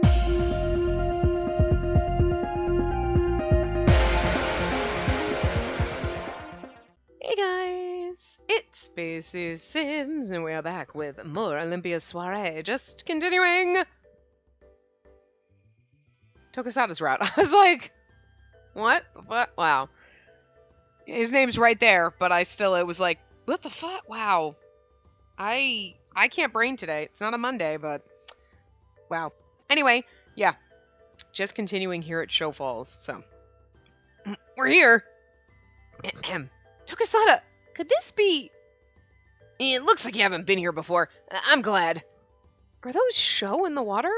Hey guys, it's Spacey Sims, and we are back with more Olympia Soiree. Just continuing Tokasada's route. I was like, what? Wow. His name's right there, but it was like, what the fuck? Wow. I can't brain today. It's not a Monday, but wow. Anyway, yeah. Just continuing here at Show Falls, so. We're here. Tokasada, could this be... It looks like you haven't been here before. I'm glad. Are those show in the water?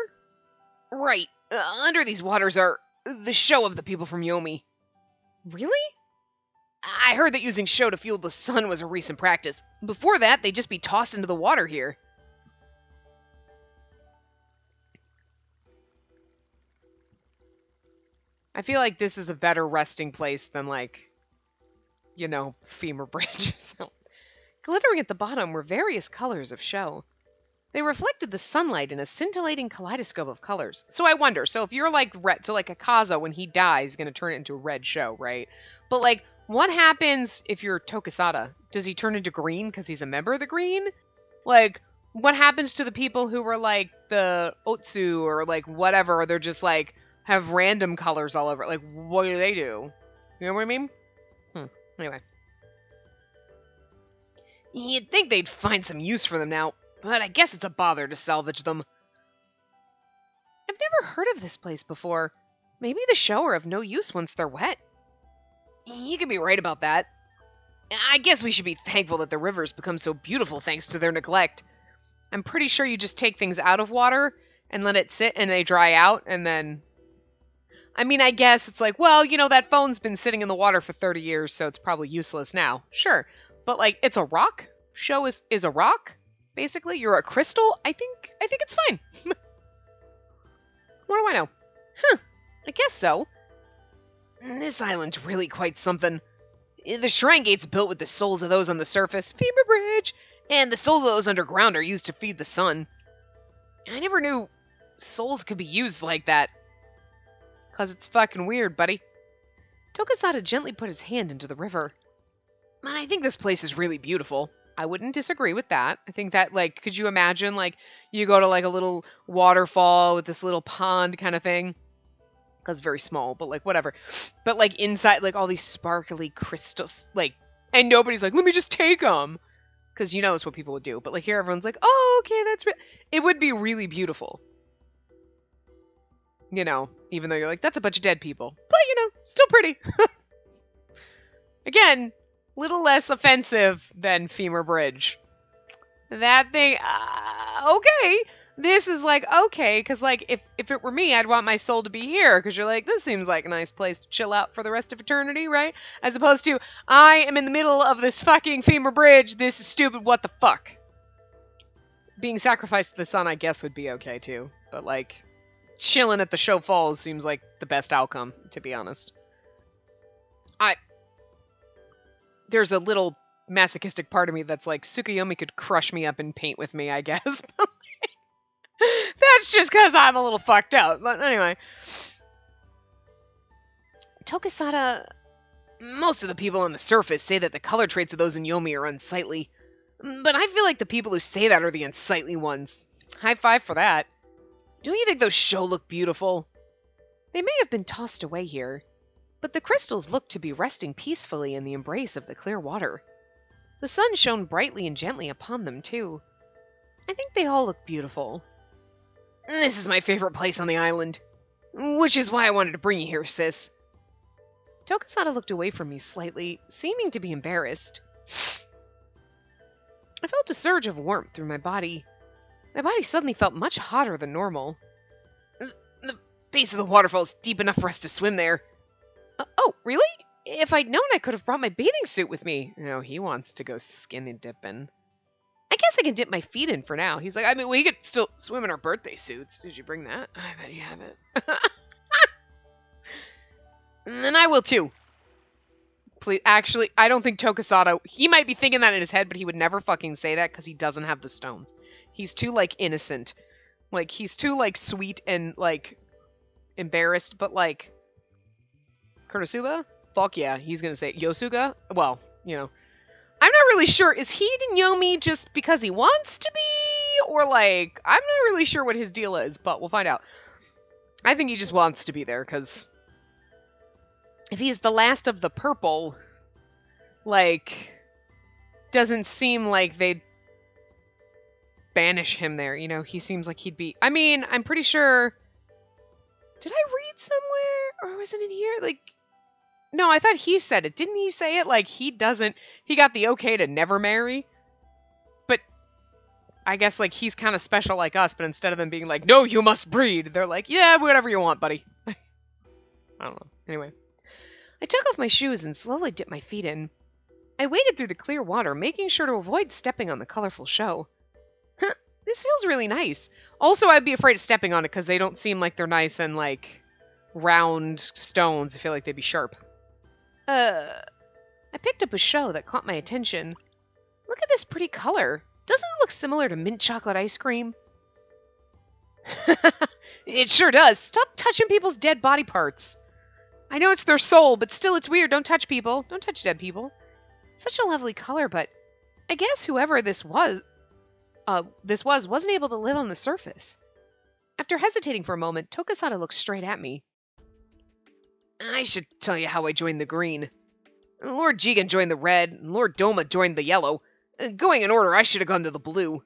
Right. Under these waters are the show of the people from Yomi. Really? I heard that using show to fuel the sun was a recent practice. Before that, they'd just be tossed into the water here. I feel like this is a better resting place than, like, you know, Femur Bridge. So, glittering at the bottom were various colors of show. They reflected the sunlight in a scintillating kaleidoscope of colors. So I wonder, so if you're like red, so like Akaza, when he dies, is going to turn it into a red show, right? But like, what happens if you're Tokasada? Does he turn into green because he's a member of the green? Like, what happens to the people who were like the Otsu or like whatever, or they're just like, have random colors all over? Like, what do they do? You know what I mean? Anyway. You'd think they'd find some use for them now, but I guess it's a bother to salvage them. I've never heard of this place before. Maybe the show are of no use once they're wet. You could be right about that. I guess we should be thankful that the rivers become so beautiful thanks to their neglect. I'm pretty sure you just take things out of water and let it sit and they dry out and then... I mean, I guess it's like, well, you know, that phone's been sitting in the water for 30 years, so it's probably useless now. Sure. But, like, it's a rock? Show is a rock? Basically, you're a crystal? I think it's fine. What do I know? Huh. I guess so. This island's really quite something. The shrine gate's built with the souls of those on the surface, Femur Bridge, and the souls of those underground are used to feed the sun. I never knew souls could be used like that. 'Cause it's fucking weird, buddy. Tokasada gently put his hand into the river. Man, I think this place is really beautiful. I wouldn't disagree with that. I think that, like, could you imagine, like, you go to, like, a little waterfall with this little pond kind of thing? Because it's very small, but, like, whatever. But, like, inside, like, all these sparkly crystals, like, and nobody's like, let me just take them. Because you know that's what people would do. But, like, here everyone's like, oh, okay, it would be really beautiful. You know, even though you're like, that's a bunch of dead people. But, you know, still pretty. Again, little less offensive than Femur Bridge. That thing, okay. This is like, okay, because, like, if it were me, I'd want my soul to be here, because you're like, this seems like a nice place to chill out for the rest of eternity, right? As opposed to, I am in the middle of this fucking Femur Bridge, this is stupid, what the fuck? Being sacrificed to the sun, I guess, would be okay, too. But, like... chilling at the show falls seems like the best outcome, to be honest. There's a little masochistic part of me that's like, Tsukuyomi could crush me up and paint with me, I guess. That's just because I'm a little fucked up. But anyway. Tokasada... Most of the people on the surface say that the color traits of those in Yomi are unsightly. But I feel like the people who say that are the unsightly ones. High five for that. Don't you think those show look beautiful? They may have been tossed away here, but the crystals looked to be resting peacefully in the embrace of the clear water. The sun shone brightly and gently upon them, too. I think they all look beautiful. This is my favorite place on the island, which is why I wanted to bring you here, sis. Tokasada looked away from me slightly, seeming to be embarrassed. I felt a surge of warmth through my body. My body suddenly felt much hotter than normal. The base of the waterfall is deep enough for us to swim there. Oh, really? If I'd known, I could have brought my bathing suit with me. No, he wants to go skinny dipping. I guess I can dip my feet in for now. He's like, I mean, we could still swim in our birthday suits. Did you bring that? I bet you have it. And then I will too. Please, actually, I don't think Tokasada, he might be thinking that in his head, but he would never fucking say that because he doesn't have the stones. He's too, like, innocent. Like, he's too, like, sweet and, like, embarrassed, but, like, Konosuba? Fuck yeah, he's gonna say Yosuga? Well, you know. I'm not really sure. Is he Yomi just because he wants to be? Or, like, I'm not really sure what his deal is, but we'll find out. I think he just wants to be there, because if he's the last of the purple, like, doesn't seem like they'd banish him there, you know? He seems like he'd be... I mean, I'm pretty sure... Did I read somewhere? Or was it in here? Like... No, I thought he said it. Didn't he say it? Like, he got the okay to never marry? But I guess, like, he's kind of special like us, but instead of them being like, no, you must breed, they're like, yeah, whatever you want, buddy. I don't know. Anyway. I took off my shoes and slowly dipped my feet in. I waded through the clear water, making sure to avoid stepping on the colorful show. Huh, this feels really nice. Also, I'd be afraid of stepping on it because they don't seem like they're nice and, like, round stones. I feel like they'd be sharp. I picked up a show that caught my attention. Look at this pretty color. Doesn't it look similar to mint chocolate ice cream? It sure does. Stop touching people's dead body parts. I know it's their soul, but still it's weird. Don't touch people. Don't touch dead people. Such a lovely color, but I guess whoever this was wasn't able to live on the surface. After hesitating for a moment, Tokasada looked straight at me. I should tell you how I joined the green. Lord Jigen joined the red, and Lord Doma joined the yellow. Going in order, I should have gone to the blue.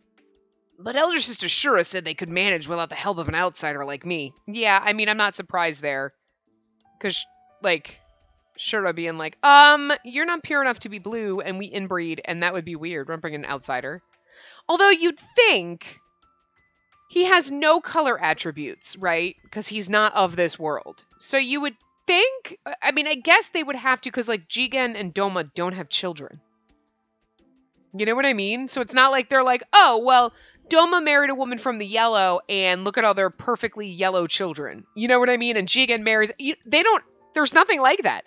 But Elder Sister Shura said they could manage without the help of an outsider like me. Yeah, I mean, I'm not surprised there. Because, like, Shura being like, you're not pure enough to be blue, and we inbreed, and that would be weird. We're bringing an outsider. Although you'd think he has no color attributes, right? Because he's not of this world. So you would think, I mean, I guess they would have to, because, like, Jigen and Doma don't have children. You know what I mean? So it's not like they're like, oh, well, Doma married a woman from the yellow, and look at all their perfectly yellow children. You know what I mean? And Jigen marries... There's nothing like that.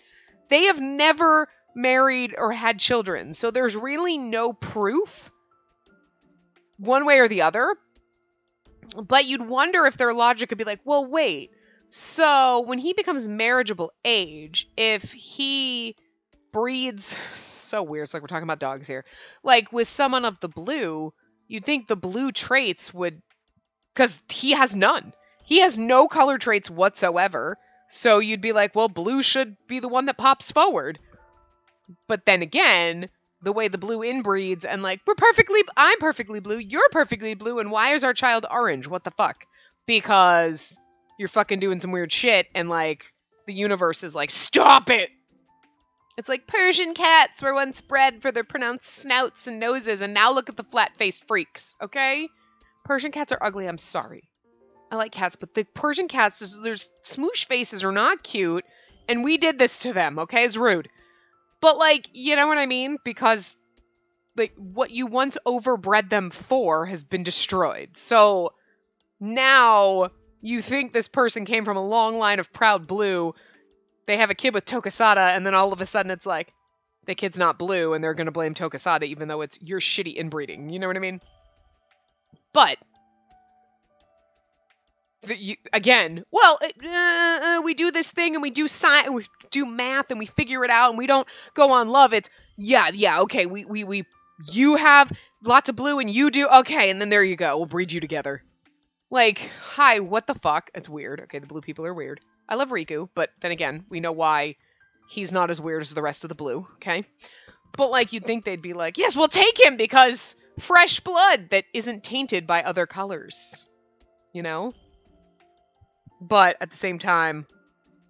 They have never married or had children, so there's really no proof one way or the other. But you'd wonder if their logic could be like, well, wait, so when he becomes marriageable age, if he breeds... So weird, it's like we're talking about dogs here. Like, with someone of the blue, you'd think the blue traits would... Because he has none. He has no color traits whatsoever. So you'd be like, well, blue should be the one that pops forward. But then again, the way the blue inbreeds and like, I'm perfectly blue, you're perfectly blue, and why is our child orange? What the fuck? Because you're fucking doing some weird shit, and like, the universe is like, stop it! It's like Persian cats were once bred for their pronounced snouts and noses, and now look at the flat-faced freaks, okay? Persian cats are ugly, I'm sorry. I like cats, but the Persian cats, their smoosh faces are not cute, and we did this to them, okay? It's rude. But, like, you know what I mean? Because, like, what you once overbred them for has been destroyed. So, now, you think this person came from a long line of proud blue, they have a kid with Tokasada, and then all of a sudden it's like, the kid's not blue, and they're gonna blame Tokasada, even though it's your shitty inbreeding. You know what I mean? But... again, well, we do this thing and we do science, we do math and we figure it out and we don't go on love. It's yeah, okay, you have lots of blue and you do, okay, and then there you go, we'll breed you together. Like, hi, what the fuck? It's weird. Okay, the blue people are weird. I love Riku, but then again, we know why he's not as weird as the rest of the blue, okay? But like, you'd think they'd be like, yes, we'll take him because fresh blood that isn't tainted by other colors, you know? But at the same time,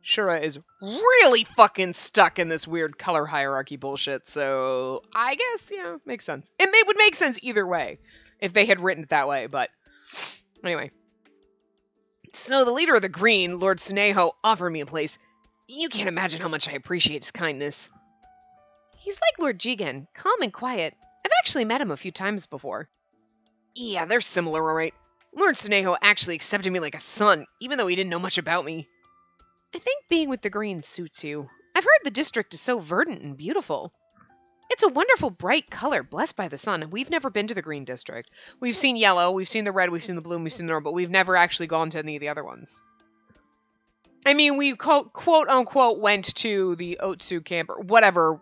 Shura is really fucking stuck in this weird color hierarchy bullshit, so I guess, yeah, makes sense. It would make sense either way if they had written it that way, but anyway. So the leader of the Green, Lord Tsuneho, offered me a place. You can't imagine how much I appreciate his kindness. He's like Lord Jigen, calm and quiet. I've actually met him a few times before. Yeah, they're similar, alright. Lord Tsuneho actually accepted me like a son, even though he didn't know much about me. I think being with the Green suits you. I've heard the district is so verdant and beautiful. It's a wonderful bright color, blessed by the sun, and we've never been to the green district. We've seen yellow, we've seen the red, we've seen the blue, and we've seen the normal, but we've never actually gone to any of the other ones. I mean, we quote unquote went to the Otsu camp, or whatever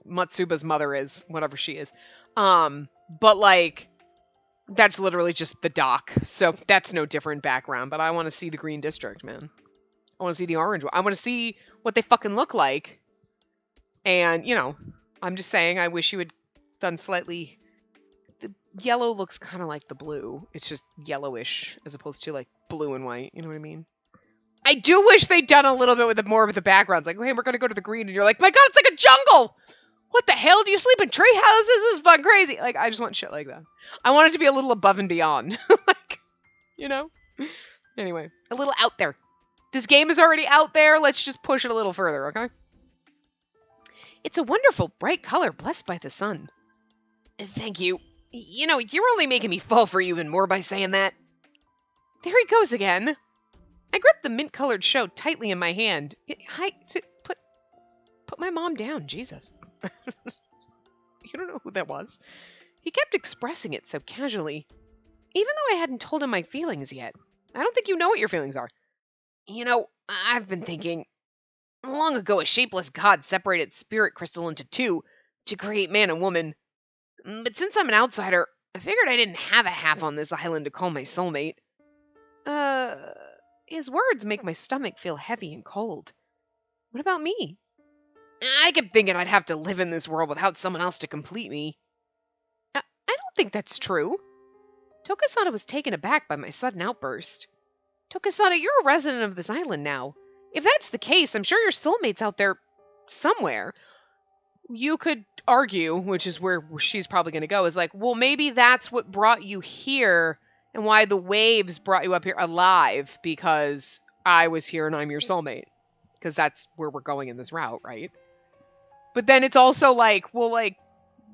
Matsuba's mother is, whatever she is. But like, that's literally just the dock, so that's no different background, but I want to see the green district, man. I want to see the orange one. I want to see what they fucking look like. And, you know, I'm just saying, I wish you had done slightly... The yellow looks kind of like the blue. It's just yellowish, as opposed to, like, blue and white. You know what I mean? I do wish they'd done a little bit with more of the backgrounds. Like, hey, we're going to go to the green. And you're like, my God, it's like a jungle! What the hell? Do you sleep in tree houses? This is fun crazy. Like, I just want shit like that. I want it to be a little above and beyond. Like, you know? Anyway, a little out there. This game is already out there. Let's just push it a little further, okay? It's a wonderful, bright color, blessed by the sun. Thank you. You know, you're only making me fall for you even more by saying that. There he goes again. I gripped the mint-colored show tightly in my hand. Put my mom down, Jesus. You don't know who that was. He kept expressing it so casually, even though I hadn't told him my feelings yet. I don't think you know what your feelings are. You know, I've been thinking, long ago a shapeless god separated spirit crystal into two to create man and woman. But since I'm an outsider, I figured I didn't have a half on this island to call my soulmate. His words make my stomach feel heavy and cold. What about me? I kept thinking I'd have to live in this world without someone else to complete me. I don't think that's true. Tokasada was taken aback by my sudden outburst. Tokasada, you're a resident of this island now. If that's the case, I'm sure your soulmate's out there somewhere. You could argue, which is where she's probably going to go, is like, well, maybe that's what brought you here and why the waves brought you up here alive, because I was here and I'm your soulmate. Because that's where we're going in this route, right? But then it's also like, well, like,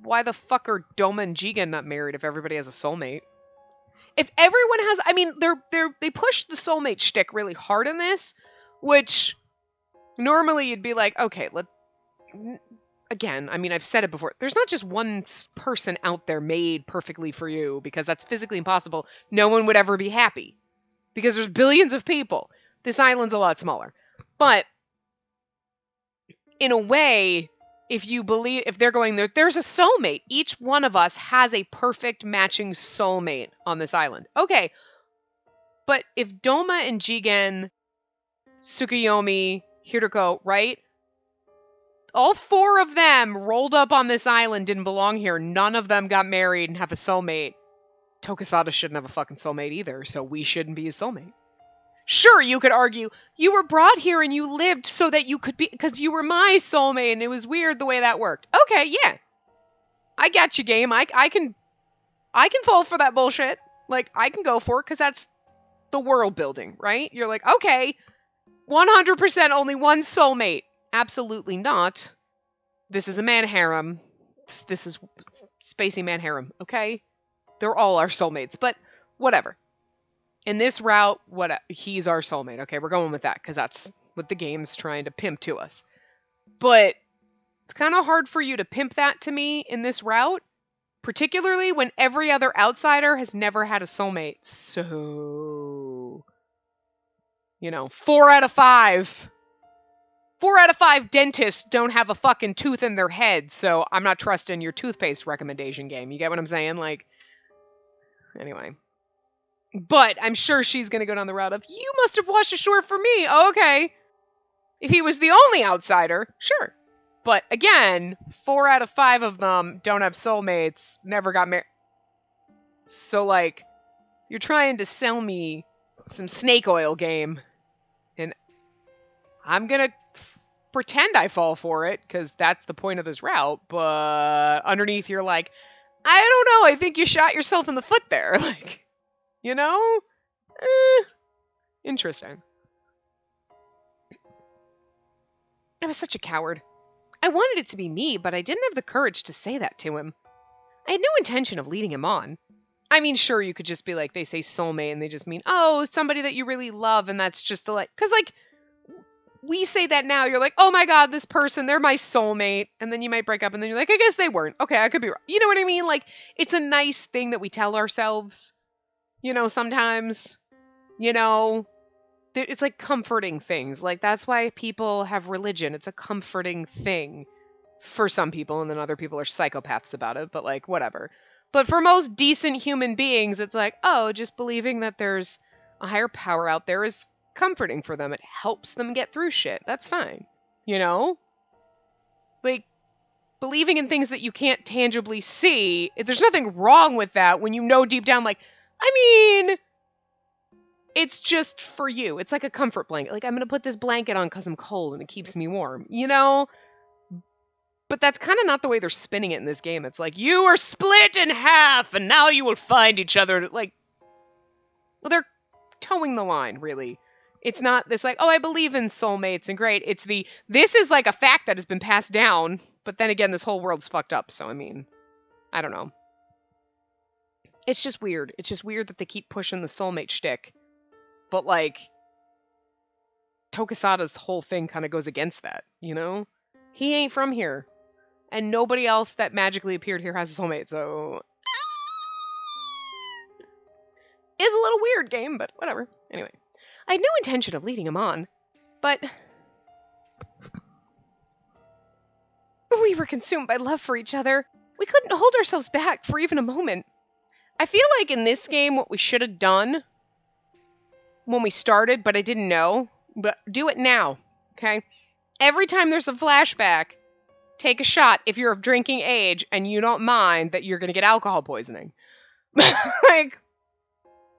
why the fuck are Doma and Jigen not married if everybody has a soulmate? If everyone has, I mean, they push the soulmate shtick really hard in this, which normally you'd be like, okay, again, I mean, I've said it before. There's not just one person out there made perfectly for you, because that's physically impossible. No one would ever be happy because there's billions of people. This island's a lot smaller. But in a way, if they're going there, there's a soulmate. Each one of us has a perfect matching soulmate on this island. Okay. But if Doma and Jigen, Tsukuyomi, Hiroko, right? All four of them rolled up on this island, didn't belong here. None of them got married and have a soulmate. Tokasada shouldn't have a fucking soulmate either, so we shouldn't be his soulmate. Sure, you could argue, you were brought here and you lived so that you could be, because you were my soulmate, and it was weird the way that worked. Okay, yeah. I got you, game. I can fall for that bullshit. Like, I can go for it, because that's the world building, right? You're like, okay, 100% only one soulmate. Absolutely not. This is a man harem. This is Spacey man harem, okay? They're all our soulmates, but whatever. In this route, he's our soulmate. Okay, we're going with that, because that's what the game's trying to pimp to us. But it's kind of hard for you to pimp that to me in this route, particularly when every other outsider has never had a soulmate. So, you know, 4 out of 5 dentists don't have a fucking tooth in their head, so I'm not trusting your toothpaste recommendation game. You get what I'm saying? Like, anyway. But I'm sure she's going to go down the route of, you must have watched ashore for me. Oh, okay. If he was the only outsider, sure. But again, 4 out of 5 of them don't have soulmates, never got married. So, like, you're trying to sell me some snake oil game. And I'm going to pretend I fall for it, because that's the point of this route. But underneath, you're like, I don't know. I think you shot yourself in the foot there. Like, you know? Interesting. I was such a coward. I wanted it to be me, but I didn't have the courage to say that to him. I had no intention of leading him on. I mean, sure, you could just be like, they say soulmate, and they just mean, oh, somebody that you really love, and that's just like, because, like, we say that now, you're like, oh my God, this person, they're my soulmate. And then you might break up and then you're like, I guess they weren't. Okay, I could be wrong. You know what I mean? Like, it's a nice thing that we tell ourselves, sometimes, it's like comforting things. Like, that's why people have religion. It's a comforting thing for some people, and then other people are psychopaths about it, but like, whatever. But for most decent human beings, it's like, oh, just believing that there's a higher power out there is comforting for them. It helps them get through shit. That's fine. Like, believing in things that you can't tangibly see, there's nothing wrong with that when you know deep down, like, I mean, it's just for you. It's like a comfort blanket. Like, I'm going to put this blanket on because I'm cold and it keeps me warm, But that's kind of not the way they're spinning it in this game. It's like, you are split in half and now you will find each other. Like, well, they're towing the line, really. It's not this like, oh, I believe in soulmates and great. It's this is like a fact that has been passed down. But then again, this whole world's fucked up. So, I mean, I don't know. It's just weird. It's just weird that they keep pushing the soulmate shtick. But like, Tokusada's whole thing kind of goes against that, He ain't from here. And nobody else that magically appeared here has a soulmate, so... It's a little weird game, but whatever. Anyway. I had no intention of leading him on, but... We were consumed by love for each other. We couldn't hold ourselves back for even a moment. I feel like in this game, what we should have done when we started, but I didn't know, but do it now, okay? Every time there's a flashback, take a shot if you're of drinking age and you don't mind that you're going to get alcohol poisoning. Like,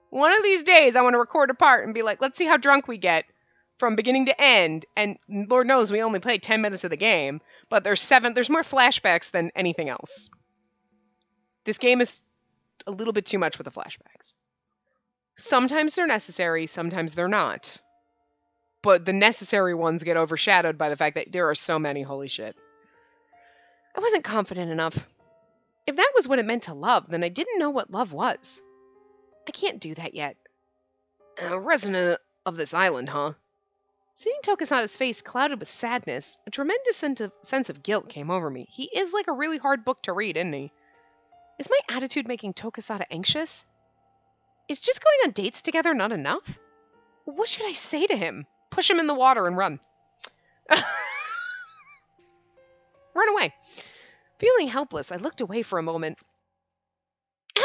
one of these days I want to record a part and be like, let's see how drunk we get from beginning to end. And Lord knows we only played 10 minutes of the game, but there's more flashbacks than anything else. This game is a little bit too much with the flashbacks. Sometimes they're necessary, sometimes they're not. But the necessary ones get overshadowed by the fact that there are so many, holy shit. I wasn't confident enough. If that was what it meant to love, then I didn't know what love was. I can't do that yet. A resident of this island, huh? Seeing Tokusada's face clouded with sadness, a tremendous sense of guilt came over me. He is like a really hard book to read, isn't he? Is my attitude making Tokusada anxious? Is just going on dates together not enough? What should I say to him? Push him in the water and run. Run away. Feeling helpless, I looked away for a moment.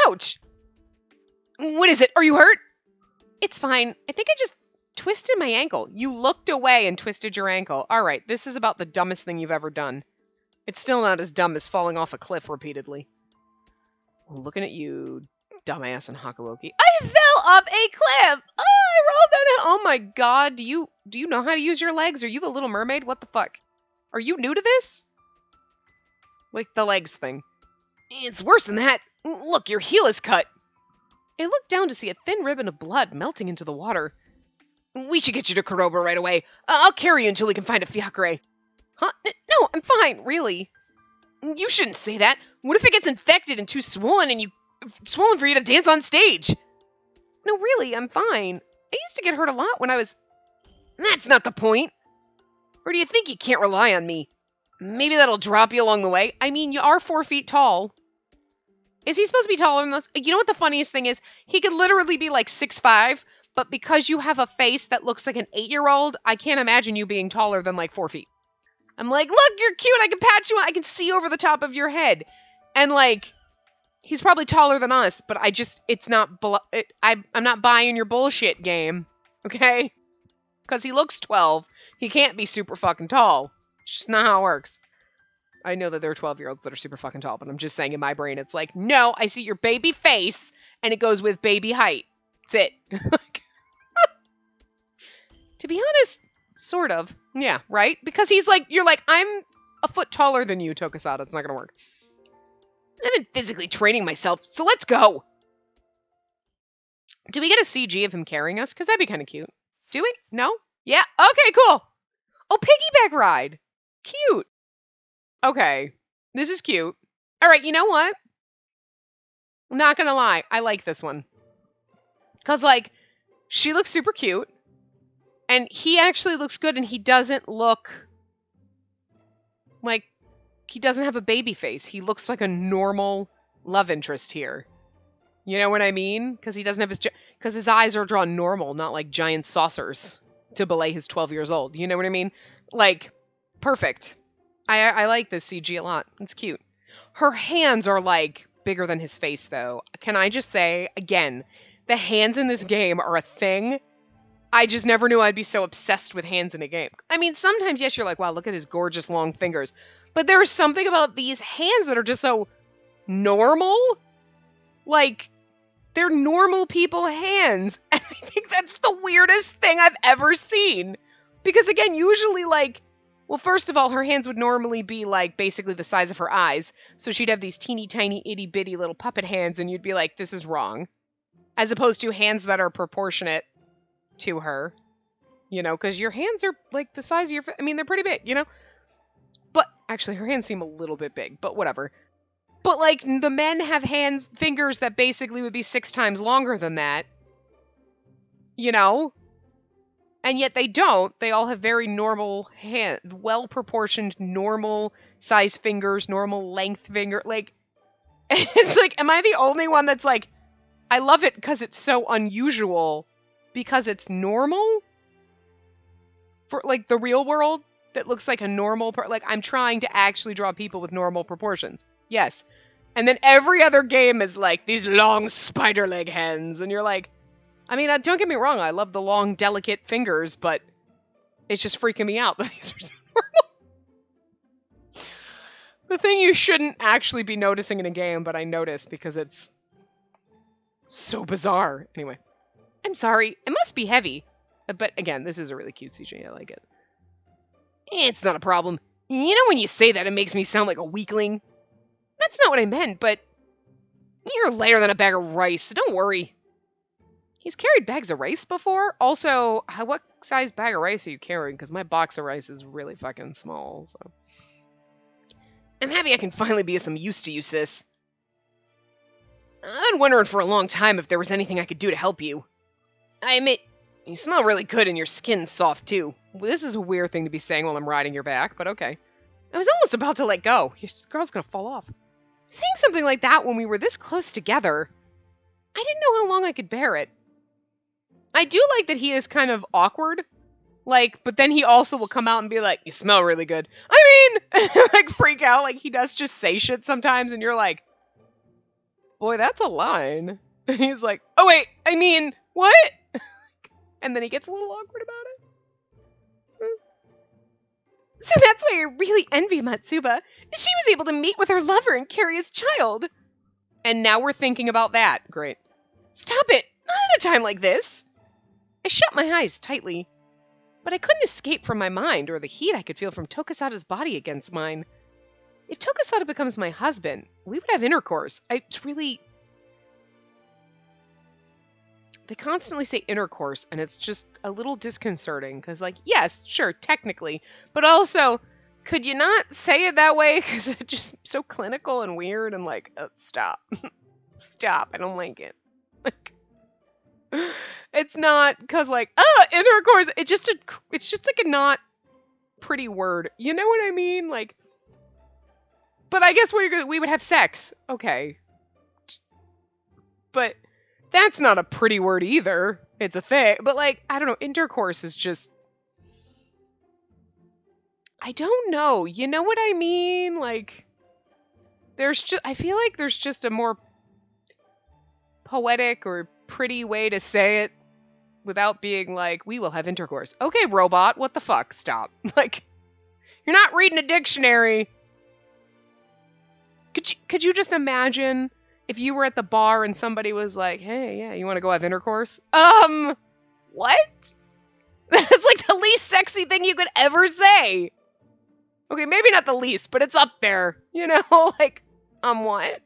Ouch! What is it? Are you hurt? It's fine. I think I just twisted my ankle. You looked away and twisted your ankle. All right, this is about the dumbest thing you've ever done. It's still not as dumb as falling off a cliff repeatedly. Looking at you, dumbass and Hakuoki. I fell off a cliff! Oh, I rolled down it! Oh my god, do you know how to use your legs? Are you the Little Mermaid? What the fuck? Are you new to this? Like the legs thing. It's worse than that. Look, your heel is cut. I looked down to see a thin ribbon of blood melting into the water. We should get you to Kuroba right away. I'll carry you until we can find a fiacre. Huh? No, I'm fine, really. You shouldn't say that. What if it gets infected and too swollen for you to dance on stage? No, really, I'm fine. I used to get hurt a lot when I was... That's not the point. Or do you think you can't rely on me? Maybe that'll drop you along the way. I mean, you are 4 feet tall. Is he supposed to be taller than us? You know what the funniest thing is? He could literally be like 6'5", but because you have a face that looks like an 8-year-old, I can't imagine you being taller than like 4 feet. I'm like, look, you're cute. I can pat you on. I can see over the top of your head. And like, he's probably taller than us, but I'm not buying your bullshit game. Okay? Because he looks 12. He can't be super fucking tall. It's just not how it works. I know that there are 12-year-olds that are super fucking tall, but I'm just saying in my brain, it's like, no, I see your baby face, and it goes with baby height. That's it. To be honest, sort of. Yeah, right? Because you're like, I'm a foot taller than you, Tokusada. It's not gonna work. I've been physically training myself, so let's go. Do we get a CG of him carrying us? Because that'd be kind of cute. Do we? No? Yeah. Okay, cool. Oh, piggyback ride. Cute. Okay. This is cute. All right, you know what? I'm not gonna lie. I like this one. Because, like, she looks super cute. And he actually looks good, and he doesn't look like, he doesn't have a baby face. He looks like a normal love interest here. You know what I mean? Because he doesn't have because his eyes are drawn normal, not like giant saucers to belay his 12 years old. You know what I mean? Like, perfect. I like this CG a lot. It's cute. Her hands are like bigger than his face, though. Can I just say, again, the hands in this game are a thing. I just never knew I'd be so obsessed with hands in a game. I mean, sometimes, yes, you're like, wow, look at his gorgeous long fingers. But there is something about these hands that are just so normal. Like, they're normal people hands. And I think that's the weirdest thing I've ever seen. Because again, usually like, well, first of all, her hands would normally be like basically the size of her eyes. So she'd have these teeny tiny itty bitty little puppet hands and you'd be like, this is wrong. As opposed to hands that are proportionate to her. You know, because your hands are like the size of your, I mean, they're pretty big, you know? But actually her hands seem a little bit big, but whatever. But, like, the men have fingers that basically would be 6 times longer than that. You know? And yet they don't. They all have very normal well-proportioned, normal-size fingers, normal length finger. Like, it's like, am I the only one that's like, I love it because it's so unusual, because it's normal? For, like, the real world that looks like a normal, like, I'm trying to actually draw people with normal proportions. Yes. And then every other game is like these long spider leg hands. And you're like, I mean, don't get me wrong. I love the long, delicate fingers, but it's just freaking me out that these are so normal. The thing you shouldn't actually be noticing in a game, but I notice because it's so bizarre. Anyway, I'm sorry. It must be heavy. But again, this is a really cute CG. I like it. It's not a problem. You know, when you say that, it makes me sound like a weakling. That's not what I meant, but you're lighter than a bag of rice, so don't worry. He's carried bags of rice before? Also, what size bag of rice are you carrying? Because my box of rice is really fucking small, so. I'm happy I can finally be of some use to you, sis. I've been wondering for a long time if there was anything I could do to help you. I admit, you smell really good and your skin's soft, too. Well, this is a weird thing to be saying while I'm riding your back, but okay. I was almost about to let go. Your girl's gonna fall off. Saying something like that when we were this close together, I didn't know how long I could bear it. I do like that he is kind of awkward, like, but then he also will come out and be like, you smell really good. I mean, like, freak out, like, he does just say shit sometimes, and you're like, boy, that's a line. And he's like, oh wait, I mean, what? And then he gets a little awkward about it. So that's why I really envy Matsuba. She was able to meet with her lover and carry his child. And now we're thinking about that. Great. Stop it! Not at a time like this! I shut my eyes tightly. But I couldn't escape from my mind or the heat I could feel from Tokasada's body against mine. If Tokasada becomes my husband, we would have intercourse. It's really... They constantly say intercourse, and it's just a little disconcerting, because, like, yes, sure, technically, but also, could you not say it that way? Because it's just so clinical and weird, and like, stop. Stop, I don't like it. Like, it's not, because, like, intercourse, it's just like a not pretty word, you know what I mean? Like, but I guess we would have sex, okay. But... that's not a pretty word either. It's a thing. But, like, I don't know. Intercourse is just... I don't know. You know what I mean? Like, there's just... I feel like there's just a more poetic or pretty way to say it without being like, we will have intercourse. Okay, robot. What the fuck? Stop. Like, you're not reading a dictionary. Could you just imagine... if you were at the bar and somebody was like, hey, yeah, you want to go have intercourse? What? That's like the least sexy thing you could ever say. Okay, maybe not the least, but it's up there. You know, like, what?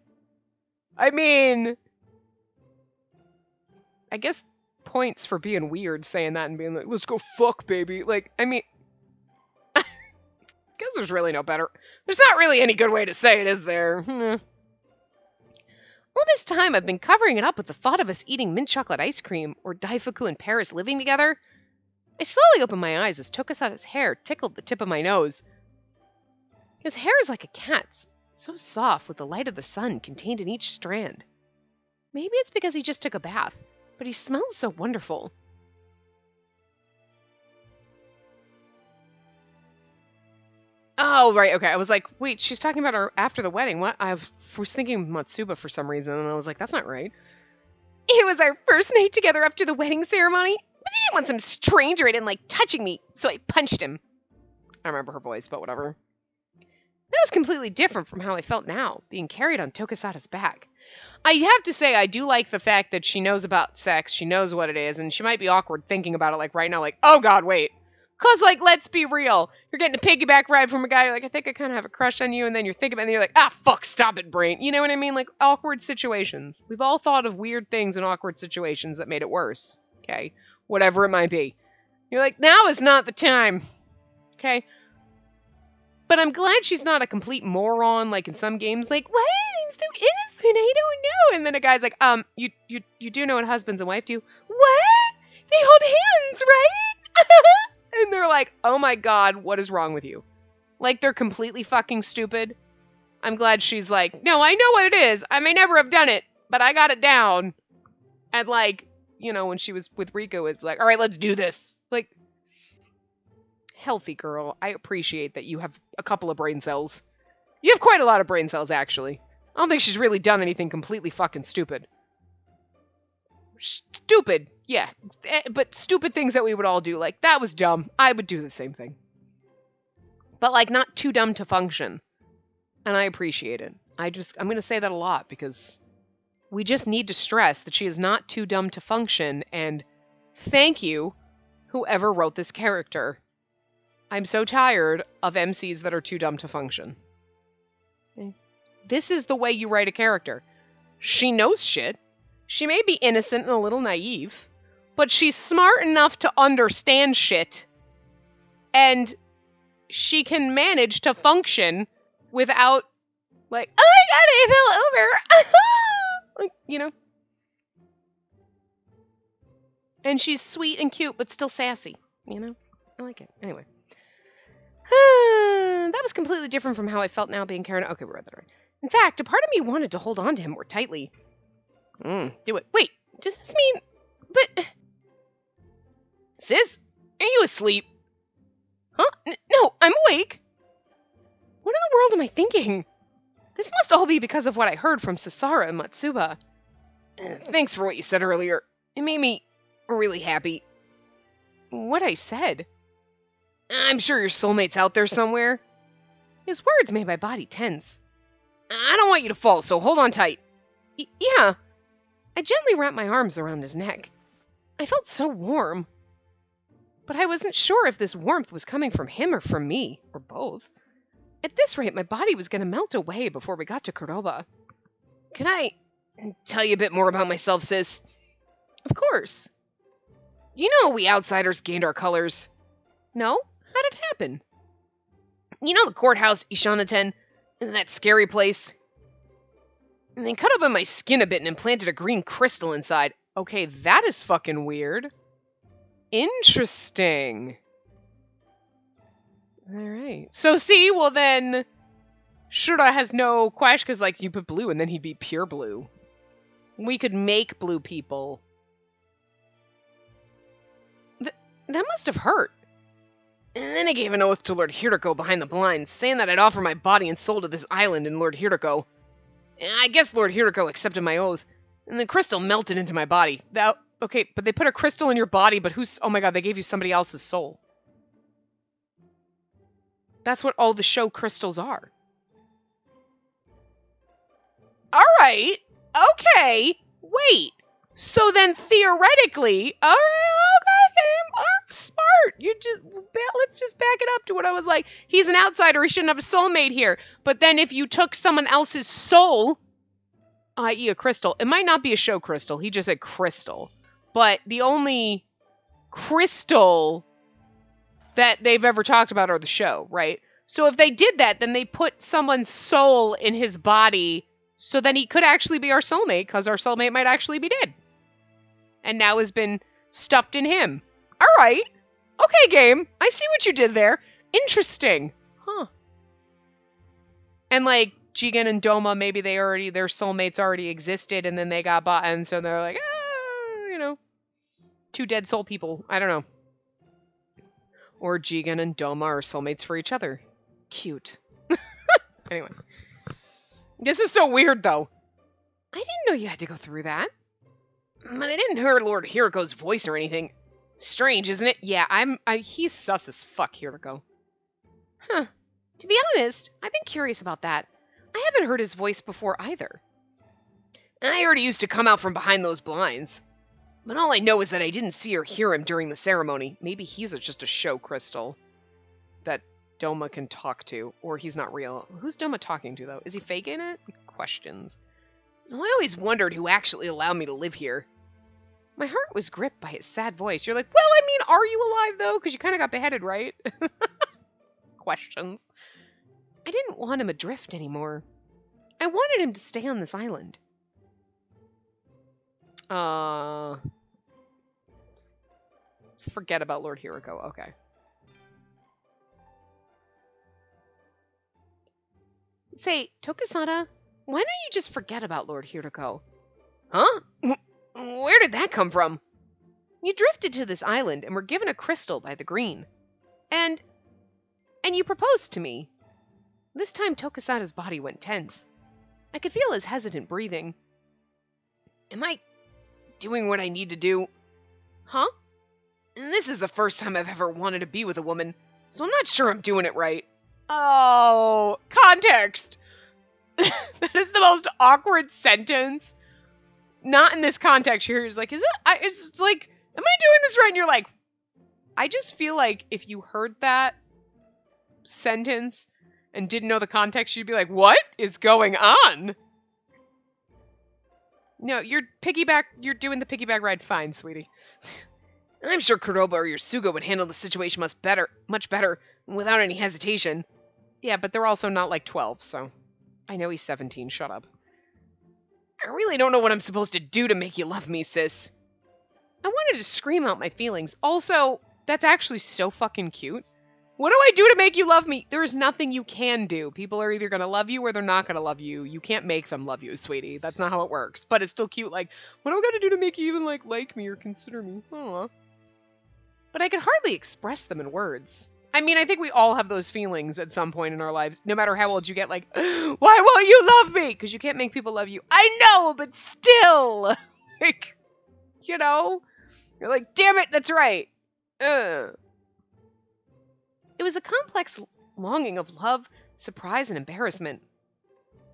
I mean, I guess points for being weird saying that and being like, let's go fuck, baby. Like, I mean, I guess there's really no better. There's not really any good way to say it, is there? All this time, I've been covering it up with the thought of us eating mint chocolate ice cream or Daifuku and Paris living together. I slowly opened my eyes as Tokasada's hair tickled the tip of my nose. His hair is like a cat's, so soft with the light of the sun contained in each strand. Maybe it's because he just took a bath, but he smells so wonderful. Oh, right, okay. I was like, wait, she's talking about her after the wedding. What? I was thinking Matsuba for some reason, and I was like, that's not right. It was our first night together after the wedding ceremony, but I didn't want some stranger I didn't like touching me, so I punched him. I remember her voice, but whatever. That was completely different from how I felt now, being carried on Tokasada's back. I have to say, I do like the fact that she knows about sex, she knows what it is, and she might be awkward thinking about it, like, right now, like, oh god, wait. Cause, like, let's be real. You're getting a piggyback ride from a guy, you're like, I think I kind of have a crush on you, and then you're thinking about it, and you're like, ah, fuck, stop it, brain. You know what I mean? Like, awkward situations. We've all thought of weird things in awkward situations that made it worse. Okay? Whatever it might be. You're like, now is not the time. Okay? But I'm glad she's not a complete moron, like in some games, like, what? I'm so innocent, I don't know. And then a guy's like, you do know what husbands and wife do? What? They hold hands, right? And they're like, oh my god, what is wrong with you? Like, they're completely fucking stupid. I'm glad she's like, no, I know what it is. I may never have done it, but I got it down. And like, you know, when she was with Rico, it's like, all right, let's do this. Like, healthy girl. I appreciate that you have a couple of brain cells. You have quite a lot of brain cells, actually. I don't think she's really done anything completely fucking stupid. Stupid, yeah. But stupid things that we would all do. Like, that was dumb. I would do the same thing. But, like, not too dumb to function. And I appreciate it. I'm going to say that a lot because we just need to stress that she is not too dumb to function. And thank you, whoever wrote this character. I'm so tired of MCs that are too dumb to function. Okay. This is the way you write a character. She knows shit. She may be innocent and a little naive, but she's smart enough to understand shit. And she can manage to function without, like, oh my god, I fell over. Like, you know. And she's sweet and cute, but still sassy. You know? I like it. Anyway. That was completely different from how I felt now being carried. Okay, we read that right. In fact, a part of me wanted to hold on to him more tightly. Do it. Wait, does this mean... But... Sis, are you asleep? Huh? No, I'm awake. What in the world am I thinking? This must all be because of what I heard from Sasara and Matsuba. Thanks for what you said earlier. It made me really happy. What I said? I'm sure your soulmate's out there somewhere. His words made my body tense. I don't want you to fall, so hold on tight. Yeah. I gently wrapped my arms around his neck. I felt so warm. But I wasn't sure if this warmth was coming from him or from me, or both. At this rate, my body was going to melt away before we got to Kuroba. Can I tell you a bit more about myself, sis? Of course. You know we outsiders gained our colors. No? How did it happen? You know the courthouse, Ishanaten? That scary place? And they cut open my skin a bit and implanted a green crystal inside. Okay, that is fucking weird. Interesting. Alright. So see, well then... Shura has no question, because like, you put blue and then he'd be pure blue. We could make blue people. That must have hurt. And then I gave an oath to Lord Hiroko behind the blinds, saying that I'd offer my body and soul to this island and Lord Hiroko. I guess Lord Hiroko accepted my oath, and the crystal melted into my body. Okay, but they put a crystal in your body, but oh my god, they gave you somebody else's soul. That's what all the show crystals are. Alright, okay, wait. So then theoretically, alright, smart. Let's just back it up to what I was like. He's an outsider. He shouldn't have a soulmate here. But then if you took someone else's soul, i.e. a crystal, it might not be a show crystal. He just said crystal. But the only crystal that they've ever talked about are the show, right? So if they did that, then they put someone's soul in his body so then he could actually be our soulmate because our soulmate might actually be dead. And now has been stuffed in him. All right. Okay, game. I see what you did there. Interesting. Huh. And like Jigen and Doma, maybe their soulmates already existed and then they got bought and so they're like, you know, two dead soul people. I don't know. Or Jigen and Doma are soulmates for each other. Cute. Anyway. This is so weird though. I didn't know you had to go through that. But I didn't hear Lord Hiriko's voice or anything. Strange, isn't it? Yeah, he's sus as fuck, Hiriko. Huh. To be honest, I've been curious about that. I haven't heard his voice before either. I already used to come out from behind those blinds. But all I know is that I didn't see or hear him during the ceremony. Maybe he's just a show crystal that Doma can talk to, or he's not real. Who's Doma talking to, though? Is he faking it? Questions. So I always wondered who actually allowed me to live here. My heart was gripped by his sad voice. You're like, well, I mean, are you alive, though? Because you kind of got beheaded, right? Questions. I didn't want him adrift anymore. I wanted him to stay on this island. Forget about Lord Hiriko. Okay. Say, Tokusada, why don't you just forget about Lord Hiriko? Huh? Where did that come from? You drifted to this island and were given a crystal by the Green. And you proposed to me. This time Tokusada's body went tense. I could feel his hesitant breathing. Am I doing what I need to do? Huh? And this is the first time I've ever wanted to be with a woman, so I'm not sure I'm doing it right. Oh, context. That is the most awkward sentence. Not in this context. You're like, is it? It's like, am I doing this right? And you're like, I just feel like if you heard that sentence and didn't know the context, you'd be like, what is going on? No, you're doing the piggyback ride fine, sweetie. I'm sure Kuroba or Yasuga would handle the situation much better, without any hesitation. Yeah, but they're also not like 12, so. I know he's 17, shut up. I really don't know what I'm supposed to do to make you love me, sis. I wanted to scream out my feelings. Also, that's actually so fucking cute. What do I do to make you love me? There is nothing you can do. People are either going to love you or they're not going to love you. You can't make them love you, sweetie. That's not how it works. But it's still cute. Like, what do I got to do to make you even, like me or consider me? Aww. But I could hardly express them in words. I mean, I think we all have those feelings at some point in our lives. No matter how old you get, like, why won't you love me? Because you can't make people love you. I know, but still. Like, you know? You're like, damn it, that's right. Ugh. It was a complex longing of love, surprise, and embarrassment.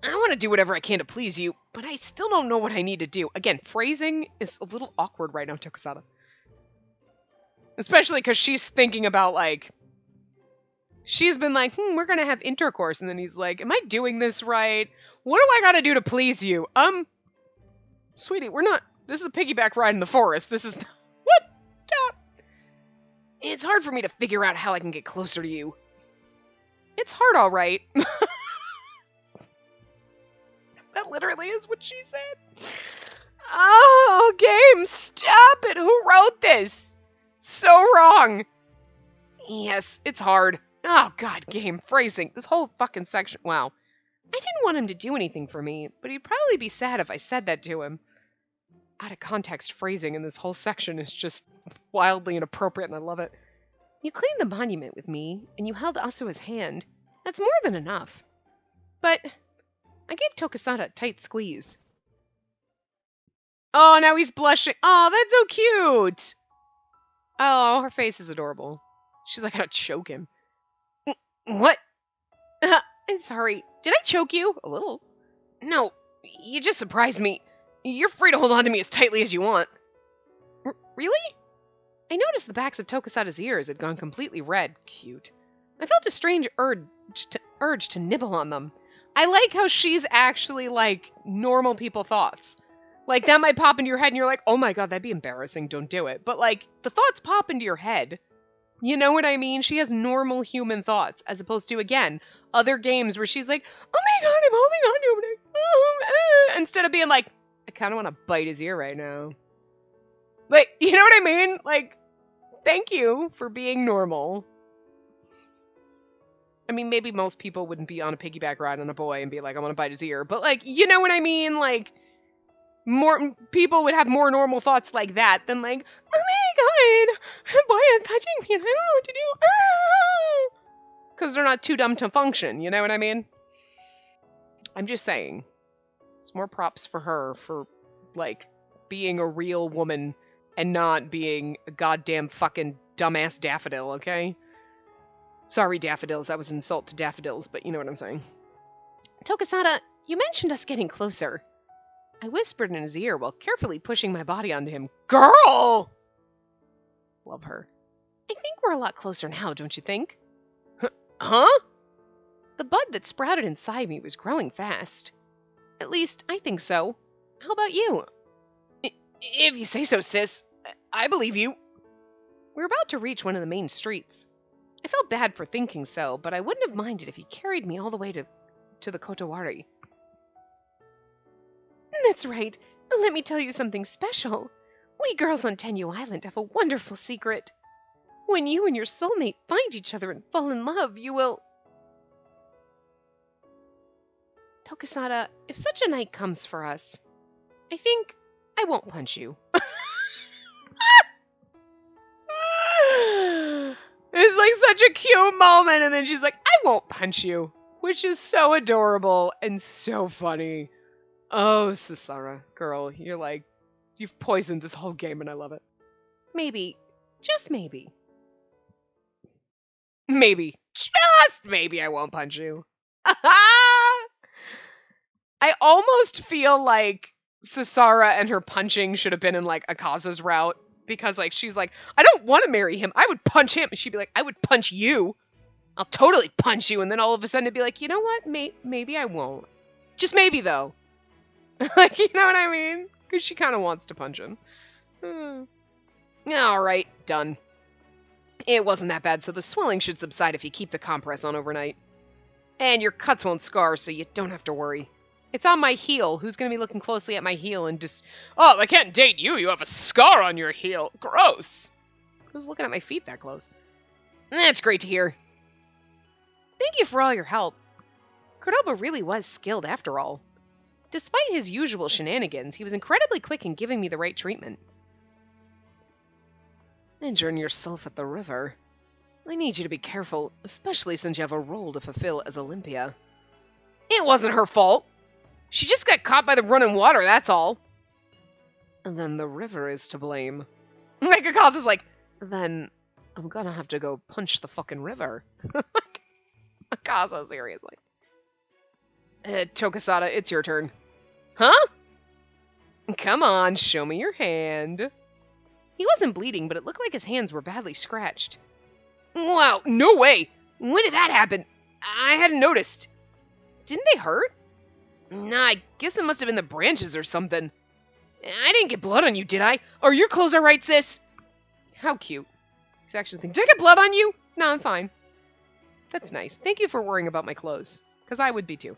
I want to do whatever I can to please you, but I still don't know what I need to do. Again, phrasing is a little awkward right now, Tokusada. Especially because she's thinking about, like, she's been like, we're going to have intercourse. And then he's like, am I doing this right? What do I got to do to please you? Sweetie, this is a piggyback ride in the forest. This is, what? Stop. It's hard for me to figure out how I can get closer to you. It's hard, all right. That literally is what she said. Oh, game, stop it. Who wrote this? So wrong. Yes, it's hard. Oh, God, game, phrasing. This whole fucking section. Wow. I didn't want him to do anything for me, but he'd probably be sad if I said that to him. Out of context phrasing in this whole section is just wildly inappropriate, and I love it. You cleaned the monument with me, and you held Asua's hand. That's more than enough. But I gave Tokusada a tight squeeze. Oh, now he's blushing. Oh, that's so cute. Oh, her face is adorable. She's like, gonna choke him. What? I'm sorry. Did I choke you? A little. No, you just surprised me. You're free to hold on to me as tightly as you want. Really? I noticed the backs of Tokusada's ears had gone completely red. Cute. I felt a strange urge to nibble on them. I like how she's actually like normal people thoughts. Like that might pop into your head and you're like, oh my God, that'd be embarrassing. Don't do it. But like the thoughts pop into your head. You know what I mean? She has normal human thoughts as opposed to, again, other games where she's like, oh my God, I'm holding on to him. Instead of being like, I kind of want to bite his ear right now. Like, you know what I mean? Like, Thank you for being normal. I mean, maybe most people wouldn't be on a piggyback ride on a boy and be like, I want to bite his ear. But, like, you know what I mean? Like, more people would have more normal thoughts like that than like, oh my god, a boy is touching me and I don't know what to do. Because they're not too dumb to function, you know what I mean? I'm just saying. It's more props for her for, like, being a real woman and not being a goddamn fucking dumbass daffodil, okay? Sorry, daffodils, that was an insult to daffodils, but you know what I'm saying. Tokisada, you mentioned us getting closer. I whispered in his ear while carefully pushing my body onto him. Girl! Love her. I think we're a lot closer now, don't you think? Huh? The bud that sprouted inside me was growing fast. At least, I think so. How about you? If you say so, sis. I believe you. We're about to reach one of the main streets. I felt bad for thinking so, but I wouldn't have minded if he carried me all the way to the Kotowari. That's right. Let me tell you something special. We girls on Tenyu Island have a wonderful secret. When you and your soulmate find each other and fall in love, you will... Tokisada, if such a night comes for us, I think I won't punch you. It's like such a cute moment, and then she's like, I won't punch you, which is so adorable and so funny. Oh, Sasara, girl, you're like, you've poisoned this whole game and I love it. Maybe, just maybe. Maybe, just maybe I won't punch you. I almost feel like Sasara and her punching should have been in like Akaza's route. Because like she's like, I don't want to marry him. I would punch him. And she'd be like, I would punch you. I'll totally punch you. And then all of a sudden it'd be like, you know what? Maybe I won't. Just maybe though. Like, you know what I mean? Because she kind of wants to punch him. All right, done. It wasn't that bad, so the swelling should subside if you keep the compress on overnight. And your cuts won't scar, so you don't have to worry. It's on my heel. Who's going to be looking closely at my heel and just... Oh, I can't date you. You have a scar on your heel. Gross. Who's looking at my feet that close? That's great to hear. Thank you for all your help. Cordoba really was skilled after all. Despite his usual shenanigans, he was incredibly quick in giving me the right treatment. Injuring yourself at the river. I need you to be careful, especially since you have a role to fulfill as Olympia. It wasn't her fault. She just got caught by the running water, that's all. And then the river is to blame. Like, Akaza's like, then I'm gonna have to go punch the fucking river. Akaza, seriously. Tokisada, it's your turn. Huh? Come on, show me your hand. He wasn't bleeding, but it looked like his hands were badly scratched. Wow, no way! When did that happen? I hadn't noticed. Didn't they hurt? Nah, I guess it must have been the branches or something. I didn't get blood on you, did I? Are your clothes alright, sis? How cute. He's actually thinking, did I get blood on you? No, I'm fine. That's nice. Thank you for worrying about my clothes. Because I would be too.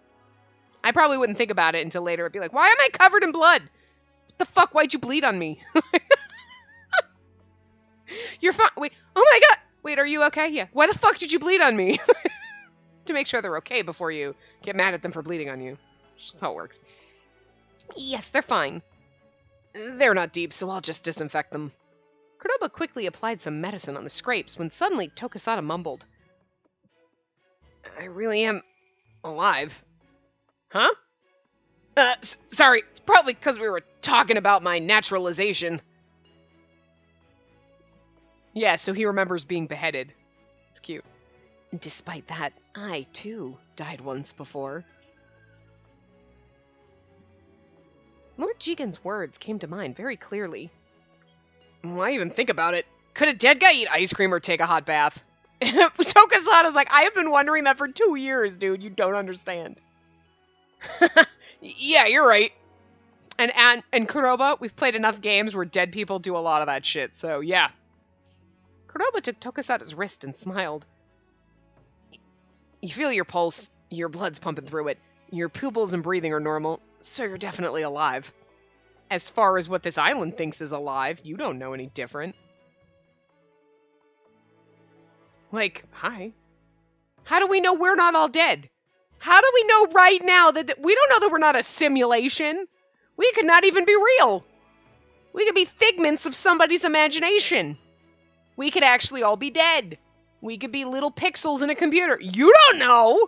I probably wouldn't think about it until later. I'd be like, why am I covered in blood? What the fuck? Why'd you bleed on me? You're fine. Wait. Oh my god. Wait, are you okay? Yeah. Why the fuck did you bleed on me? To make sure they're okay before you get mad at them for bleeding on you. That's just how it works. Yes, they're fine. They're not deep, so I'll just disinfect them. Cordoba quickly applied some medicine on the scrapes when suddenly Tokisada mumbled. I really am alive. Huh? Sorry, it's probably because we were talking about my naturalization. Yeah, so he remembers being beheaded. It's cute. And despite that, I, too, died once before. Lord Jigen's words came to mind very clearly. Why even think about it? Could a dead guy eat ice cream or take a hot bath? Tokisada's like, I have been wondering that for 2 years, dude. You don't understand. Yeah, you're right. And Kuroba, we've played enough games where dead people do a lot of that shit, so yeah. Kuroba took Tokisada's wrist and smiled. You feel your pulse, your blood's pumping through it, your pupils and breathing are normal, so you're definitely alive. As far as what this island thinks is alive, you don't know any different. Like, hi. How do we know we're not all dead? How do we know right now that we don't know that we're not a simulation? We could not even be real. We could be figments of somebody's imagination. We could actually all be dead. We could be little pixels in a computer. You don't know.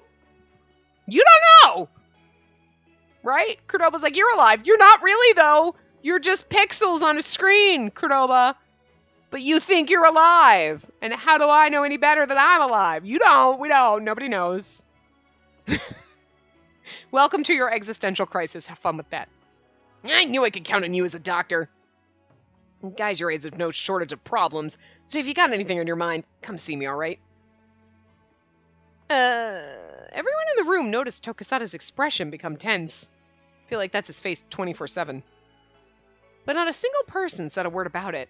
You don't know. Right? Cordoba's like, you're alive. You're not really, though. You're just pixels on a screen, Cordoba. But you think you're alive. And how do I know any better that I'm alive? You don't. We don't. Nobody knows. Welcome to your existential crisis. Have fun with that. I knew I could count on you as a doctor. Guys your age have no shortage of problems, so if you got anything on your mind, come see me, alright? Everyone in the room noticed Tokusada's expression become tense. I feel like that's his face 24/7. But not a single person said a word about it.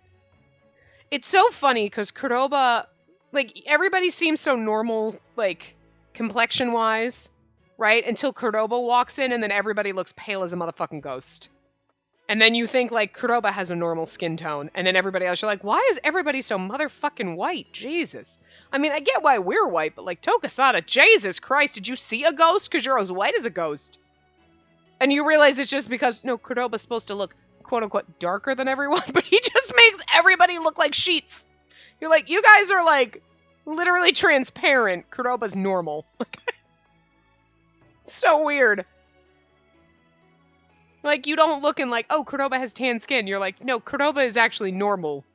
It's so funny, because Cordoba, like, everybody seems so normal, like, complexion-wise, right? Until Cordoba walks in, and then everybody looks pale as a motherfucking ghost. And then you think, like, Cordoba has a normal skin tone. And then everybody else, you're like, why is everybody so motherfucking white? Jesus. I mean, I get why we're white, but, like, Tokusada, Jesus Christ, did you see a ghost? Because you're as white as a ghost. And you realize it's just because, no, Cordoba's supposed to look, quote-unquote, darker than everyone. But he just makes everybody look like sheets. You're like, you guys are, like, literally transparent. Cordoba's normal. So weird. Like, you don't look and like, oh, Cordoba has tan skin. You're like, no, Cordoba is actually normal.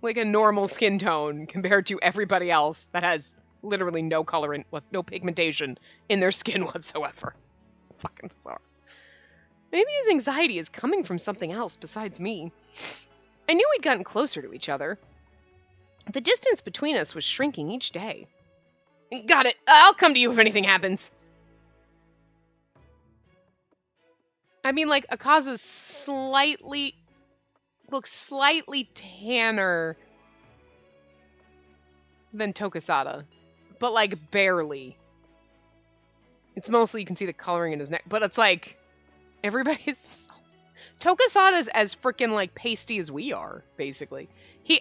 Like a normal skin tone compared to everybody else that has literally no colorant, no pigmentation in their skin whatsoever. It's fucking bizarre. Maybe his anxiety is coming from something else besides me. I knew we'd gotten closer to each other. The distance between us was shrinking each day. Got it. I'll come to you if anything happens. I mean, like, Akaza's looks slightly tanner than Tokusada. But, like, barely. It's mostly, you can see the coloring in his neck. But it's like, everybody's... Tokusada's as freaking, like, pasty as we are, basically.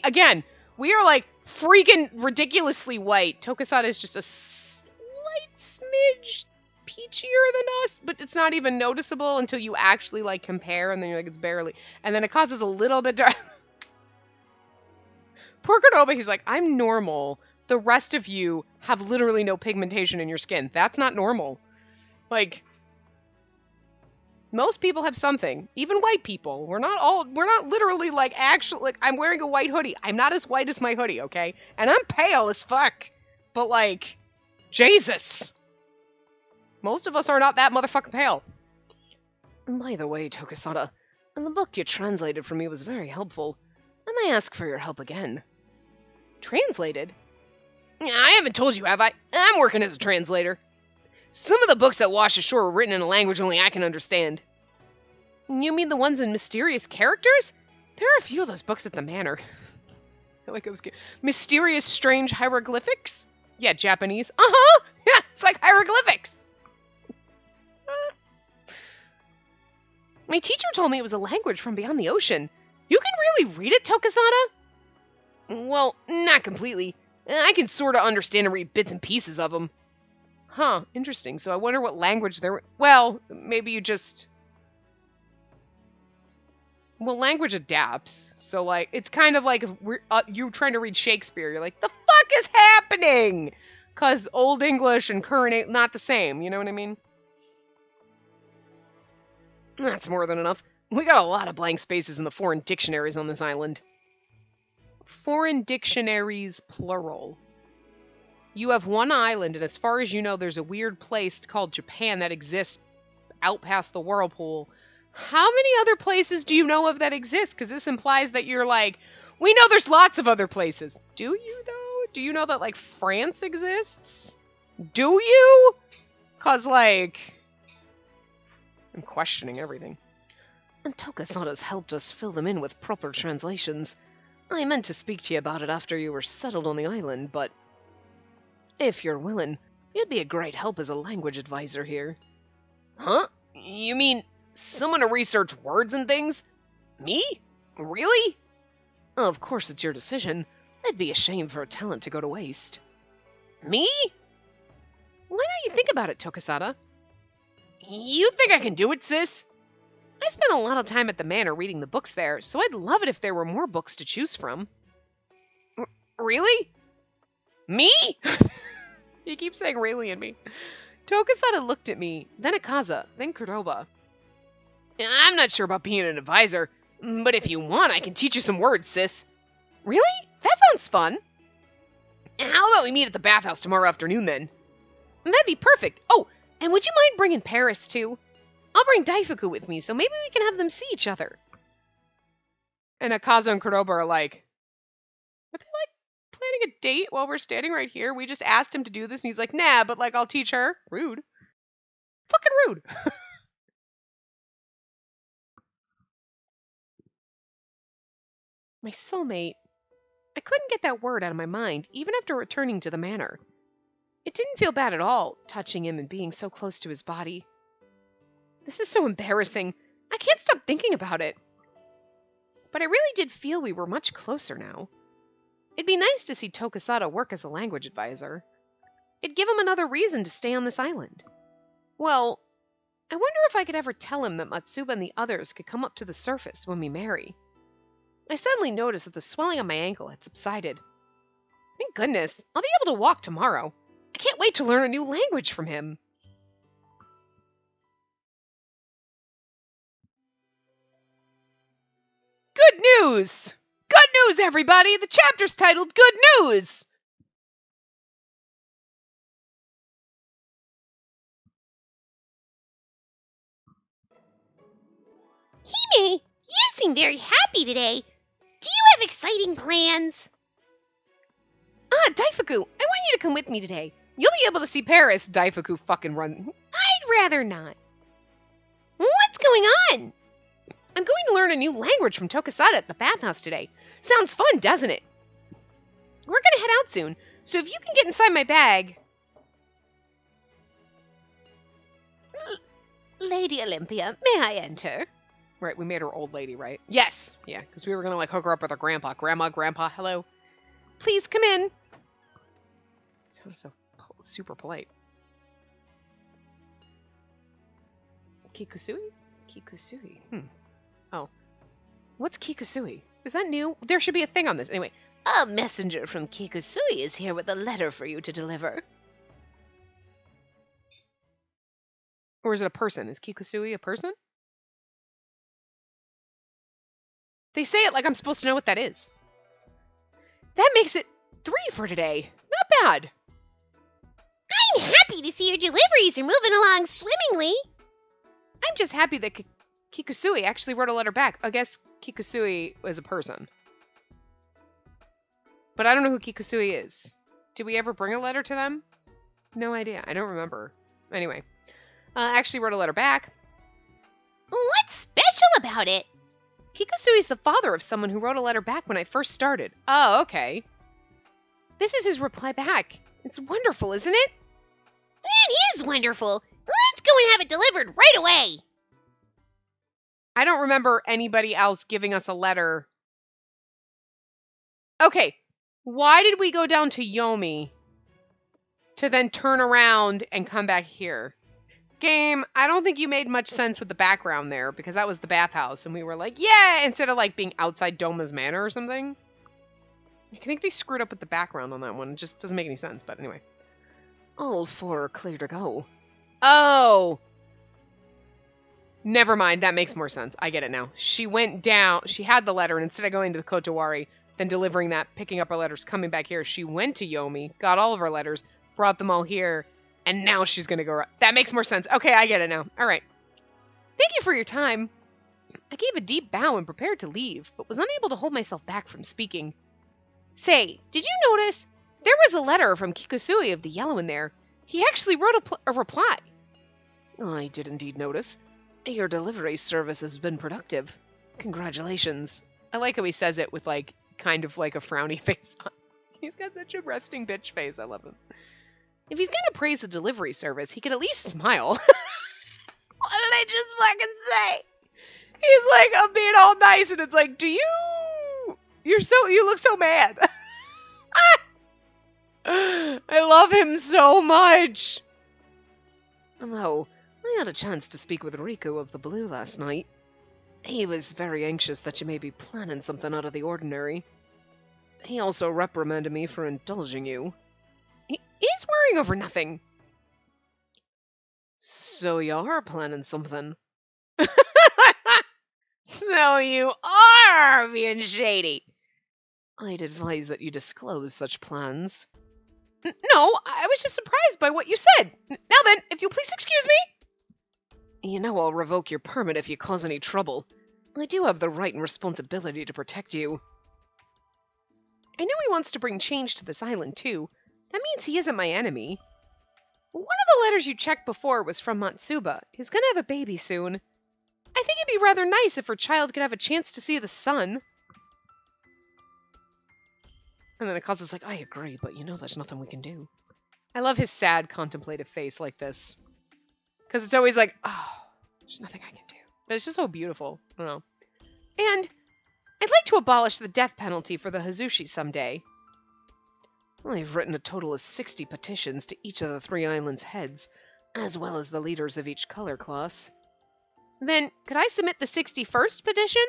Again, we are, like, freaking ridiculously white. Tokusada is just a slight smidge peachier than us, but it's not even noticeable until you actually, like, compare, and then you're like, it's barely. And then Akaza's a little bit dark. Poor Cordoba, he's like, I'm normal. The rest of you have literally no pigmentation in your skin. That's not normal. Like, most people have something. Even white people. We're not literally, like, actually, like, I'm wearing a white hoodie. I'm not as white as my hoodie, okay? And I'm pale as fuck. But, like, Jesus. Most of us are not that motherfucking pale. By the way, Tokusada, the book you translated for me was very helpful. I may ask for your help again. Translated? I haven't told you, have I? I'm working as a translator. Some of the books that wash ashore were written in a language only I can understand. You mean the ones in mysterious characters? There are a few of those books at the manor. I like those. Mysterious, strange hieroglyphics? Yeah, Japanese. Uh-huh! Yeah, it's like hieroglyphics. My teacher told me it was a language from beyond the ocean. You can really read it, Tokusada? Well, not completely. I can sort of understand and read bits and pieces of them. Huh, interesting. So I wonder what language they're... Well, maybe you just... Well, language adapts. So, like, it's kind of like if you're trying to read Shakespeare. You're like, the fuck is happening? Because Old English and current not the same. You know what I mean? That's more than enough. We got a lot of blank spaces in the foreign dictionaries on this island. Foreign dictionaries, plural. You have one island, and as far as you know, there's a weird place called Japan that exists out past the whirlpool. How many other places do you know of that exist? Because this implies that you're like, we know there's lots of other places. Do you, though? Do you know that, like, France exists? Do you? Because, like... I'm questioning everything. And Tokusada's helped us fill them in with proper translations. I meant to speak to you about it after you were settled on the island, but... If you're willing, you'd be a great help as a language advisor here. Huh? You mean someone to research words and things? Me? Really? Of course it's your decision. It'd be a shame for a talent to go to waste. Me? Why don't you think about it, Tokasada? You think I can do it, sis? I spent a lot of time at the manor reading the books there, so I'd love it if there were more books to choose from. Really? Me? You keep saying really and me. Tokasada looked at me, then at Kaza, then Kuroba. I'm not sure about being an advisor, but if you want, I can teach you some words, sis. Really? That sounds fun. How about we meet at the bathhouse tomorrow afternoon, then? That'd be perfect. Oh, and would you mind bringing Paris, too? I'll bring Daifuku with me, so maybe we can have them see each other. And Akaza and Kuroba are like, are they, like, planning a date while we're standing right here? We just asked him to do this, and he's like, nah, but, like, I'll teach her. Rude. Fucking rude. My soulmate. I couldn't get that word out of my mind, even after returning to the manor. It didn't feel bad at all, touching him and being so close to his body. This is so embarrassing. I can't stop thinking about it. But I really did feel we were much closer now. It'd be nice to see Tokasada work as a language advisor. It'd give him another reason to stay on this island. Well, I wonder if I could ever tell him that Matsuba and the others could come up to the surface when we marry. I suddenly noticed that the swelling on my ankle had subsided. Thank goodness, I'll be able to walk tomorrow. I can't wait to learn a new language from him. Good news! Good news, everybody! The chapter's titled Good News! Hime, you seem very happy today. Do you have exciting plans? Daifuku, I want you to come with me today. You'll be able to see Paris. Daifuku fucking run. I'd rather not. What's going on? I'm going to learn a new language from Tokasada at the bathhouse today. Sounds fun, doesn't it? We're going to head out soon, so if you can get inside my bag... Lady Olympia, may I enter? Right, we made her old lady, right? Yes. Yeah, because we were going to, like, hook her up with her grandpa. Grandpa, hello. Please come in. Sounds so super polite. Kikusui? Kikusui. Oh. What's Kikusui? Is that new? There should be a thing on this. Anyway. A messenger from Kikusui is here with a letter for you to deliver. Or is it a person? Is Kikusui a person? They say it like I'm supposed to know what that is. That makes it 3 for today. Not bad. I'm happy to see your deliveries are moving along swimmingly. I'm just happy that Kikusui actually wrote a letter back. I guess Kikusui is a person. But I don't know who Kikusui is. Did we ever bring a letter to them? No idea. I don't remember. Anyway. Actually wrote a letter back. What's special about it? Kikusui is the father of someone who wrote a letter back when I first started. Oh, okay. This is his reply back. It's wonderful, isn't it? That is wonderful. Let's go and have it delivered right away. I don't remember anybody else giving us a letter. Okay, why did we go down to Yomi to then turn around and come back here? Game, I don't think you made much sense with the background there, because that was the bathhouse, and we were like, yeah, instead of like being outside Doma's manor or something. I think they screwed up with the background on that one. It just doesn't make any sense, but anyway. All 4 are clear to go. Oh! Never mind, that makes more sense. I get it now. She went down, she had the letter, and instead of going to the Kotowari, then delivering that, picking up her letters, coming back here, she went to Yomi, got all of her letters, brought them all here, and now she's gonna go right. That makes more sense. Okay, I get it now. All right. Thank you for your time. I gave a deep bow and prepared to leave, but was unable to hold myself back from speaking. Say, did you notice? There was a letter from Kikusui of the Yellow in there. He actually wrote a reply. I did indeed notice. Your delivery service has been productive. Congratulations. I like how he says it with, like, kind of like a frowny face on. He's got such a resting bitch face. I love him. If he's gonna praise the delivery service, he could at least smile. What did I just fucking say? He's like, I'm being all nice, and it's like, you look so mad. I love him so much! Oh, I had a chance to speak with Riku of the Blue last night. He was very anxious that you may be planning something out of the ordinary. He also reprimanded me for indulging you. He's worrying over nothing. So you are planning something. So you are being shady. I'd advise that you disclose such plans. No, I was just surprised by what you said. Now then, if you'll please excuse me. You know I'll revoke your permit if you cause any trouble. I do have the right and responsibility to protect you. I know he wants to bring change to this island, too. That means he isn't my enemy. One of the letters you checked before was from Matsuba. He's gonna have a baby soon. I think it'd be rather nice if her child could have a chance to see the sun. And then Akaza's like, I agree, but you know there's nothing we can do. I love his sad, contemplative face like this. Because it's always like, oh, there's nothing I can do. But it's just so beautiful. I don't know. And I'd like to abolish the death penalty for the Hazushi someday. I've written a total of 60 petitions to each of the 3 islands' heads, as well as the leaders of each color class. Then, could I submit the 61st petition?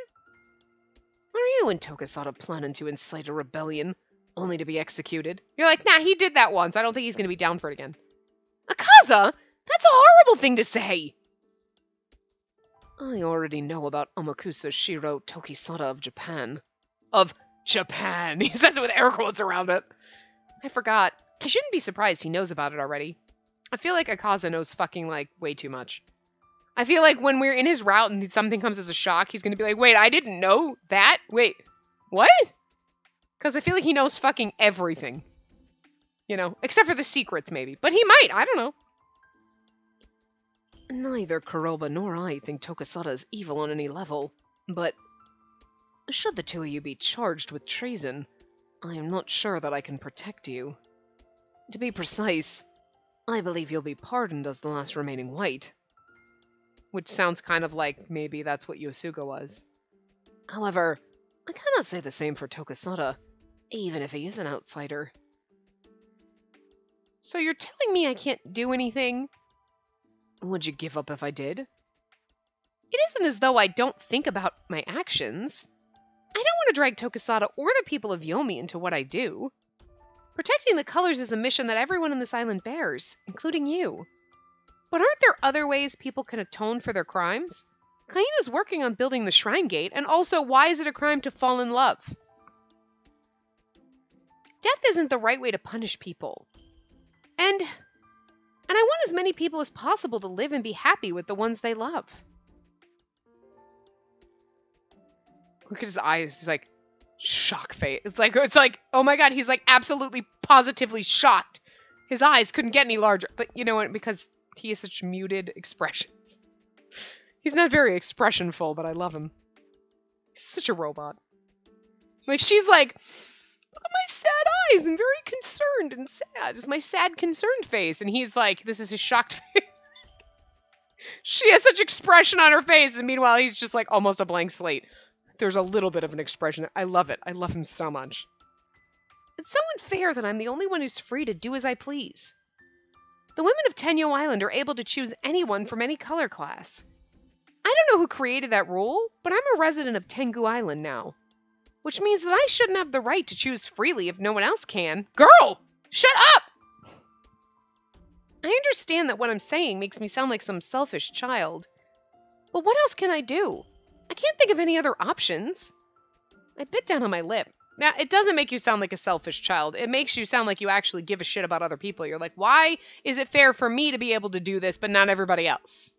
Are you and Tokisada planning to incite a rebellion, only to be executed? You're like, nah, he did that once. I don't think he's going to be down for it again. Akaza? That's a horrible thing to say! I already know about Amakusa Shiro Tokisada of Japan. Of Japan! He says it with air quotes around it. I forgot. I shouldn't be surprised he knows about it already. I feel like Akaza knows fucking, like, way too much. I feel like when we're in his route and something comes as a shock, he's gonna be like, wait, I didn't know that? Wait, what? Because I feel like he knows fucking everything. You know, except for the secrets, maybe. But he might, I don't know. Neither Kuroba nor I think Tokisada is evil on any level, but should the two of you be charged with treason, I am not sure that I can protect you. To be precise, I believe you'll be pardoned as the last remaining white. Which sounds kind of like maybe that's what Yosuga was. However, I cannot say the same for Tokisada, even if he is an outsider. So you're telling me I can't do anything? Would you give up if I did? It isn't as though I don't think about my actions. I don't want to drag Tokisada or the people of Yomi into what I do. Protecting the colors is a mission that everyone on this island bears, including you. But aren't there other ways people can atone for their crimes? Kaina's working on building the shrine gate, and also, why is it a crime to fall in love? Death isn't the right way to punish people. And I want as many people as possible to live and be happy with the ones they love. Look at his eyes. He's like, shock face. It's like, oh my god, he's like absolutely positively shocked. His eyes couldn't get any larger. But you know what? Because he has such muted expressions. He's not very expressionful, but I love him. He's such a robot. Like, she's like, look at my sad eyes. I'm very concerned and sad. It's my sad, concerned face. And he's like, this is his shocked face. She has such expression on her face. And meanwhile, he's just like almost a blank slate. There's a little bit of an expression. I love it. I love him so much. It's so unfair that I'm the only one who's free to do as I please. The women of Tenyo Island are able to choose anyone from any color class. I don't know who created that rule, but I'm a resident of Tengu Island now. Which means that I shouldn't have the right to choose freely if no one else can. Girl! Shut up! I understand that what I'm saying makes me sound like some selfish child. But what else can I do? I can't think of any other options. I bit down on my lip. Now, it doesn't make you sound like a selfish child. It makes you sound like you actually give a shit about other people. You're like, why is it fair for me to be able to do this, but not everybody else?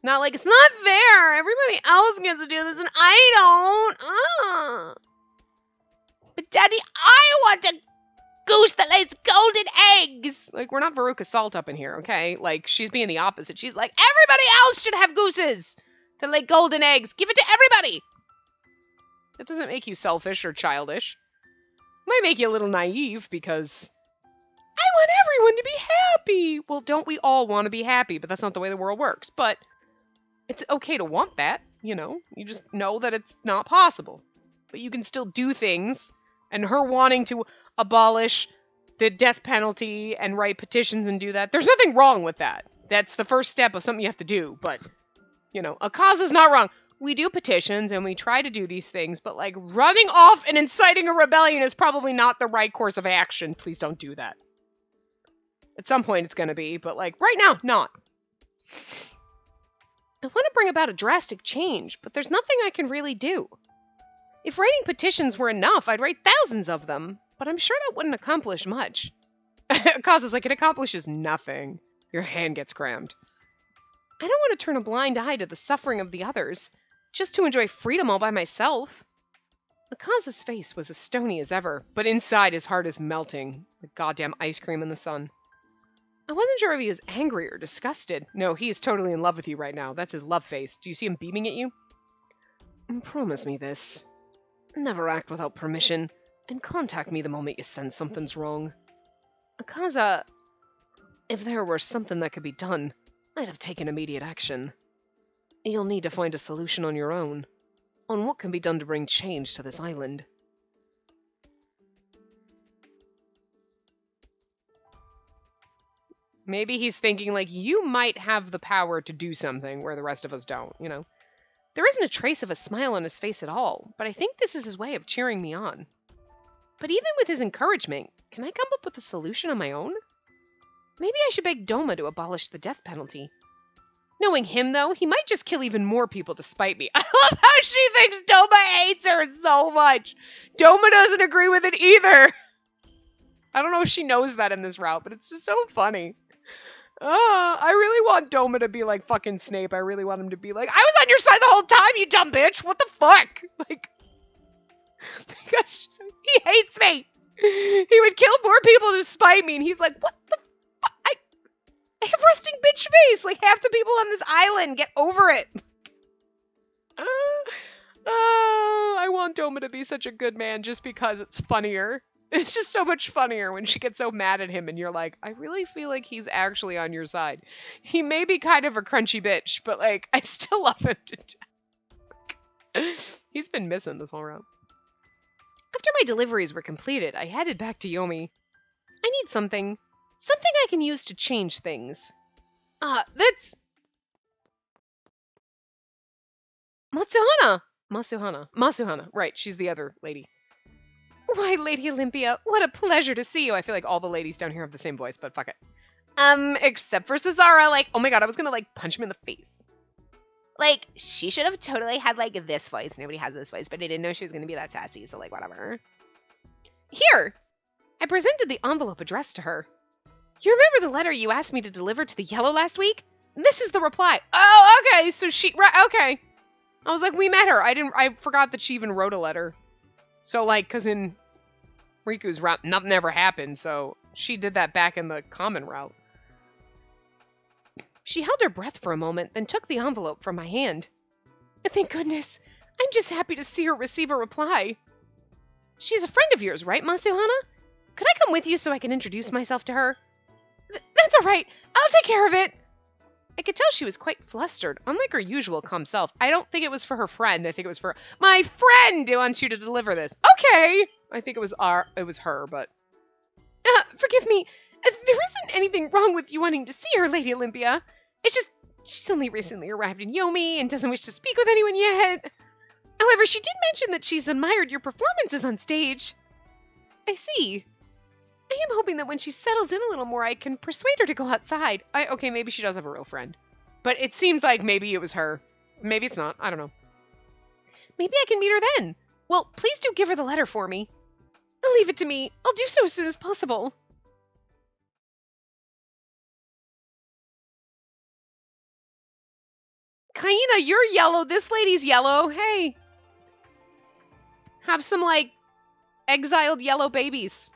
Not like, it's not fair. Everybody else gets to do this, and I don't. But Daddy, I want a goose that lays golden eggs. Like, we're not Veruca Salt up in here, okay? Like, she's being the opposite. She's like, everybody else should have gooses that lay golden eggs. Give it to everybody. That doesn't make you selfish or childish. Might make you a little naive because I want everyone to be happy. Well, don't we all want to be happy? But that's not the way the world works. But it's okay to want that, you know? You just know that it's not possible. But you can still do things. And her wanting to abolish the death penalty and write petitions and do that. There's nothing wrong with that. That's the first step of something you have to do. But, you know, a cause is not wrong. We do petitions and we try to do these things, but like running off and inciting a rebellion is probably not the right course of action. Please don't do that. At some point it's going to be, but like right now, not. I want to bring about a drastic change, but there's nothing I can really do. If writing petitions were enough, I'd write thousands of them, but I'm sure that wouldn't accomplish much. Causes like it accomplishes nothing. Your hand gets crammed. I don't want to turn a blind eye to the suffering of the others, just to enjoy freedom all by myself. Akaza's face was as stony as ever, but inside his heart is melting, like goddamn ice cream in the sun. I wasn't sure if he was angry or disgusted. No, he is totally in love with you right now. That's his love face. Do you see him beaming at you? Promise me this. Never act without permission, and contact me the moment you sense something's wrong. Akaza, if there were something that could be done, I'd have taken immediate action. You'll need to find a solution on your own, on what can be done to bring change to this island. Maybe he's thinking, like, you might have the power to do something where the rest of us don't, you know? There isn't a trace of a smile on his face at all, but I think this is his way of cheering me on. But even with his encouragement, can I come up with a solution on my own? Maybe I should beg Doma to abolish the death penalty. Knowing him, though, he might just kill even more people to spite me. I love how she thinks Doma hates her so much. Doma doesn't agree with it either. I don't know if she knows that in this route, but it's just so funny. I really want Doma to be like fucking Snape. I really want him to be like, I was on your side the whole time, you dumb bitch. What the fuck? Like, because he hates me. He would kill more people to spite me, and he's like, what the fuck? I have resting bitch face. Like, half the people on this island. Get over it. I want Doma to be such a good man just because it's funnier. It's just so much funnier when she gets so mad at him and you're like, I really feel like he's actually on your side. He may be kind of a crunchy bitch, but like, I still love him to death. He's been missing this whole round. After my deliveries were completed, I headed back to Yomi. I need something I can use to change things. That's... Masuhana. Right, she's the other lady. Why, Lady Olympia, what a pleasure to see you. I feel like all the ladies down here have the same voice, but fuck it. Except for Cesara, like, oh my god, I was gonna, like, punch him in the face. Like, she should have totally had, like, this voice. Nobody has this voice, but I didn't know she was gonna be that sassy, so, like, whatever. Here! I presented the envelope addressed to her. You remember the letter you asked me to deliver to the Yellow last week? This is the reply. Oh, okay, so right, okay. I was like, we met her. I forgot that she even wrote a letter. So, like, because in Riku's route, nothing ever happened, so she did that back in the common route. She held her breath for a moment, then took the envelope from my hand. Thank goodness. I'm just happy to see her receive a reply. She's a friend of yours, right, Masuhana? Could I come with you so I can introduce myself to her? That's all right. I'll take care of it. I could tell she was quite flustered, unlike her usual calm self. I don't think it was for her friend. I think it was for my friend who wants you to deliver this. Okay. I think it was her, but... forgive me. There isn't anything wrong with you wanting to see her, Lady Olympia. It's just, she's only recently arrived in Yomi and doesn't wish to speak with anyone yet. However, she did mention that she's admired your performances on stage. I see. I am hoping that when she settles in a little more, I can persuade her to go outside. Okay, maybe she does have a real friend. But it seemed like maybe it was her. Maybe it's not. I don't know. Maybe I can meet her then. Well, please do give her the letter for me. Leave it to me. I'll do so as soon as possible. Kaina, you're yellow. This lady's yellow. Hey. Have some, like, exiled yellow babies.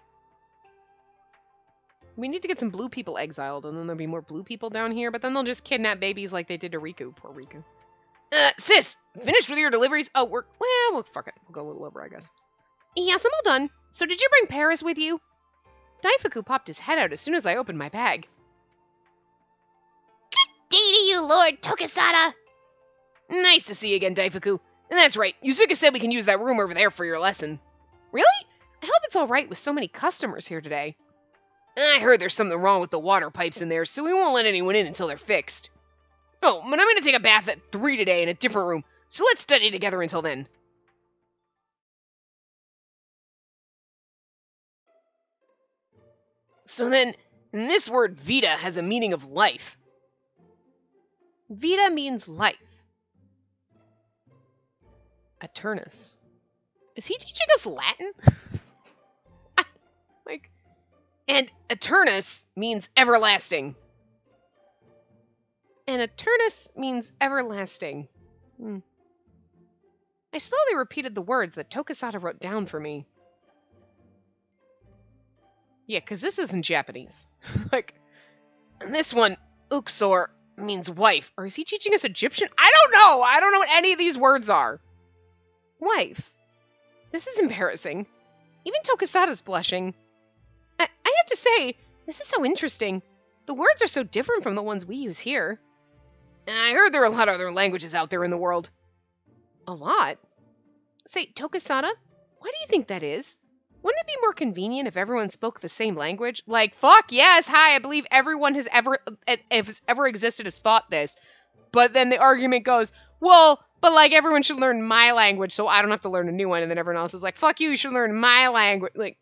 We need to get some blue people exiled, and then there'll be more blue people down here, but then they'll just kidnap babies like they did to Riku. Poor Riku. Sis, finished with your deliveries? Oh, well, fuck it. We'll go a little over, I guess. Yes, I'm all done. So did you bring Paris with you? Daifuku popped his head out as soon as I opened my bag. Good day to you, Lord Tokisada. Nice to see you again, Daifuku. And that's right, Yuzuka said we can use that room over there for your lesson. Really? I hope it's all right with so many customers here today. I heard there's something wrong with the water pipes in there, so we won't let anyone in until they're fixed. Oh, but I'm gonna take a bath at 3 today in a different room, so let's study together until then. So then, this word vita has a meaning of life. Vita means life. Eternus. Is he teaching us Latin? And eternus means everlasting. And eternus means everlasting. I slowly repeated the words that Tokisada wrote down for me. Yeah, because this isn't Japanese. And this one, uxor, means wife. Or is he teaching us Egyptian? I don't know. I don't know what any of these words are. Wife. This is embarrassing. Even Tokisada's blushing. I have to say, this is so interesting. The words are so different from the ones we use here. I heard there are a lot of other languages out there in the world. A lot? Say, Tokisada, why do you think that is? Wouldn't it be more convenient if everyone spoke the same language? Fuck yes, hi, I believe everyone has ever, if it's ever existed, has thought this. But then the argument goes, well, but everyone should learn my language so I don't have to learn a new one. And then everyone else is like, fuck you should learn my language.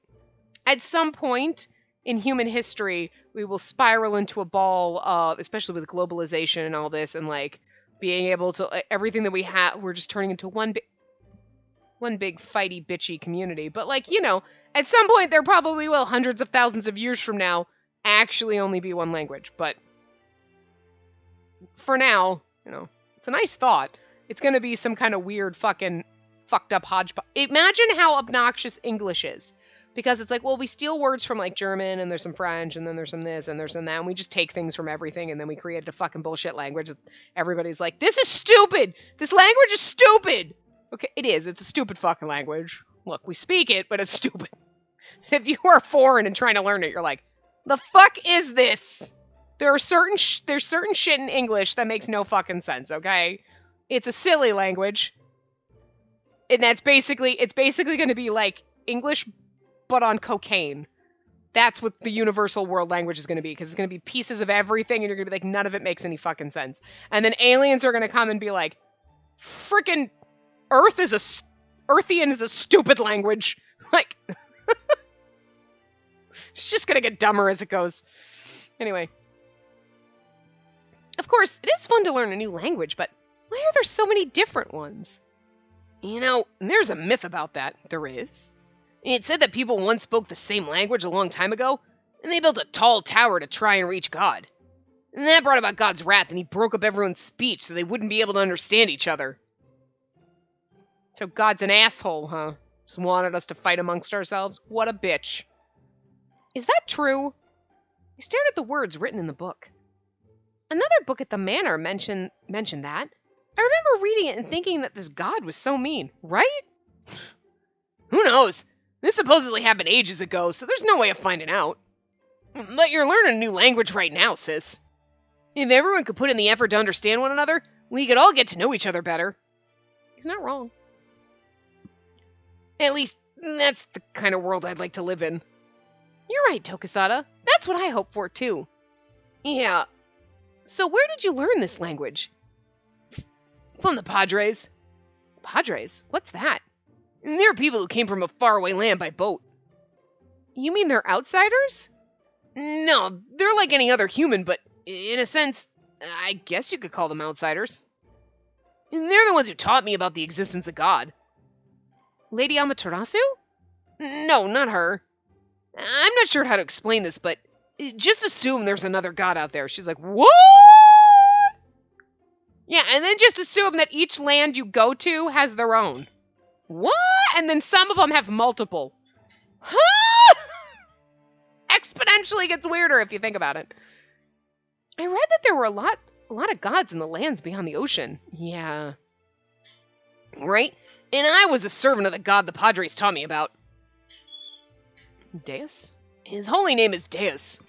At some point in human history, we will spiral into a ball, especially with globalization and all this, and being able to, everything that we have, we're just turning into one big fighty bitchy community. But at some point there probably will, hundreds of thousands of years from now, actually only be one language. But for now, it's a nice thought. It's gonna be some kind of weird fucking fucked up hodgepodge. Imagine how obnoxious English is. Because it's we steal words from German, and there's some French, and then there's some this, and there's some that, and we just take things from everything, and then we created a fucking bullshit language. Everybody's like, this is stupid! This language is stupid! Okay, it is. It's a stupid fucking language. Look, we speak it, but it's stupid. If you are foreign and trying to learn it, you're like, the fuck is this? There's certain shit in English that makes no fucking sense, okay? It's a silly language. And it's basically going to be English, but on cocaine. That's what the universal world language is going to be, because it's going to be pieces of everything, and you're going to be none of it makes any fucking sense. And then aliens are going to come and be like, frickin' Earthian is a stupid language. It's just going to get dumber as it goes. Anyway. Of course, it is fun to learn a new language, but why are there so many different ones? There's a myth about that. There is. It said that people once spoke the same language a long time ago, and they built a tall tower to try and reach God. And that brought about God's wrath, and he broke up everyone's speech so they wouldn't be able to understand each other. So God's an asshole, huh? Just wanted us to fight amongst ourselves? What a bitch. Is that true? I stared at the words written in the book. Another book at the manor mentioned that. I remember reading it and thinking that this God was so mean, right? Who knows? This supposedly happened ages ago, so there's no way of finding out. But you're learning a new language right now, sis. If everyone could put in the effort to understand one another, we could all get to know each other better. He's not wrong. At least, that's the kind of world I'd like to live in. You're right, Tokisada. That's what I hope for, too. Yeah. So where did you learn this language? From the Padres. Padres? What's that? They're people who came from a faraway land by boat. You mean they're outsiders? No, they're like any other human, but in a sense, I guess you could call them outsiders. They're the ones who taught me about the existence of God. Lady Amaterasu? No, not her. I'm not sure how to explain this, but just assume there's another God out there. She's like, what? Yeah, and then just assume that each land you go to has their own. What? And then some of them have multiple. Huh? Exponentially gets weirder if you think about it. I read that there were a lot of gods in the lands beyond the ocean. Yeah. Right? And I was a servant of the god the Padres taught me about. Deus? His holy name is Deus.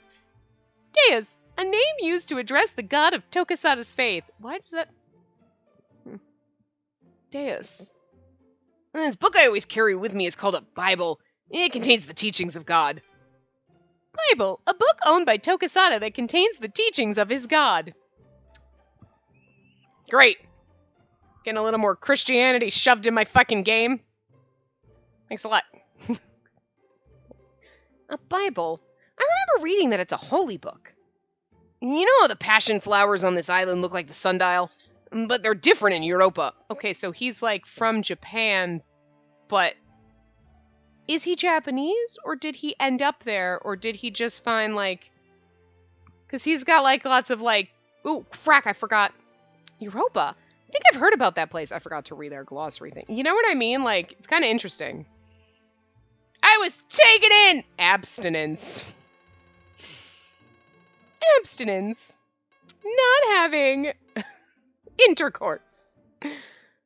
Deus, a name used to address the god of Tokisada's faith. Why does that... Deus. This book I always carry with me is called a Bible. It contains the teachings of God. Bible, a book owned by Tokasada that contains the teachings of his god. Great. Getting a little more Christianity shoved in my fucking game. Thanks a lot. A Bible? I remember reading that it's a holy book. You know how the passion flowers on this island look like the sundial? But they're different in Europa. Okay, so he's like from Japan, but is he Japanese or did he end up there or did he just find like, because he's got like lots of like, ooh, frack, I forgot. Europa. I think I've heard about that place. I forgot to read their glossary thing. You know what I mean? Like, it's kind of interesting. I was taken in! Abstinence. Abstinence. Not having intercourse.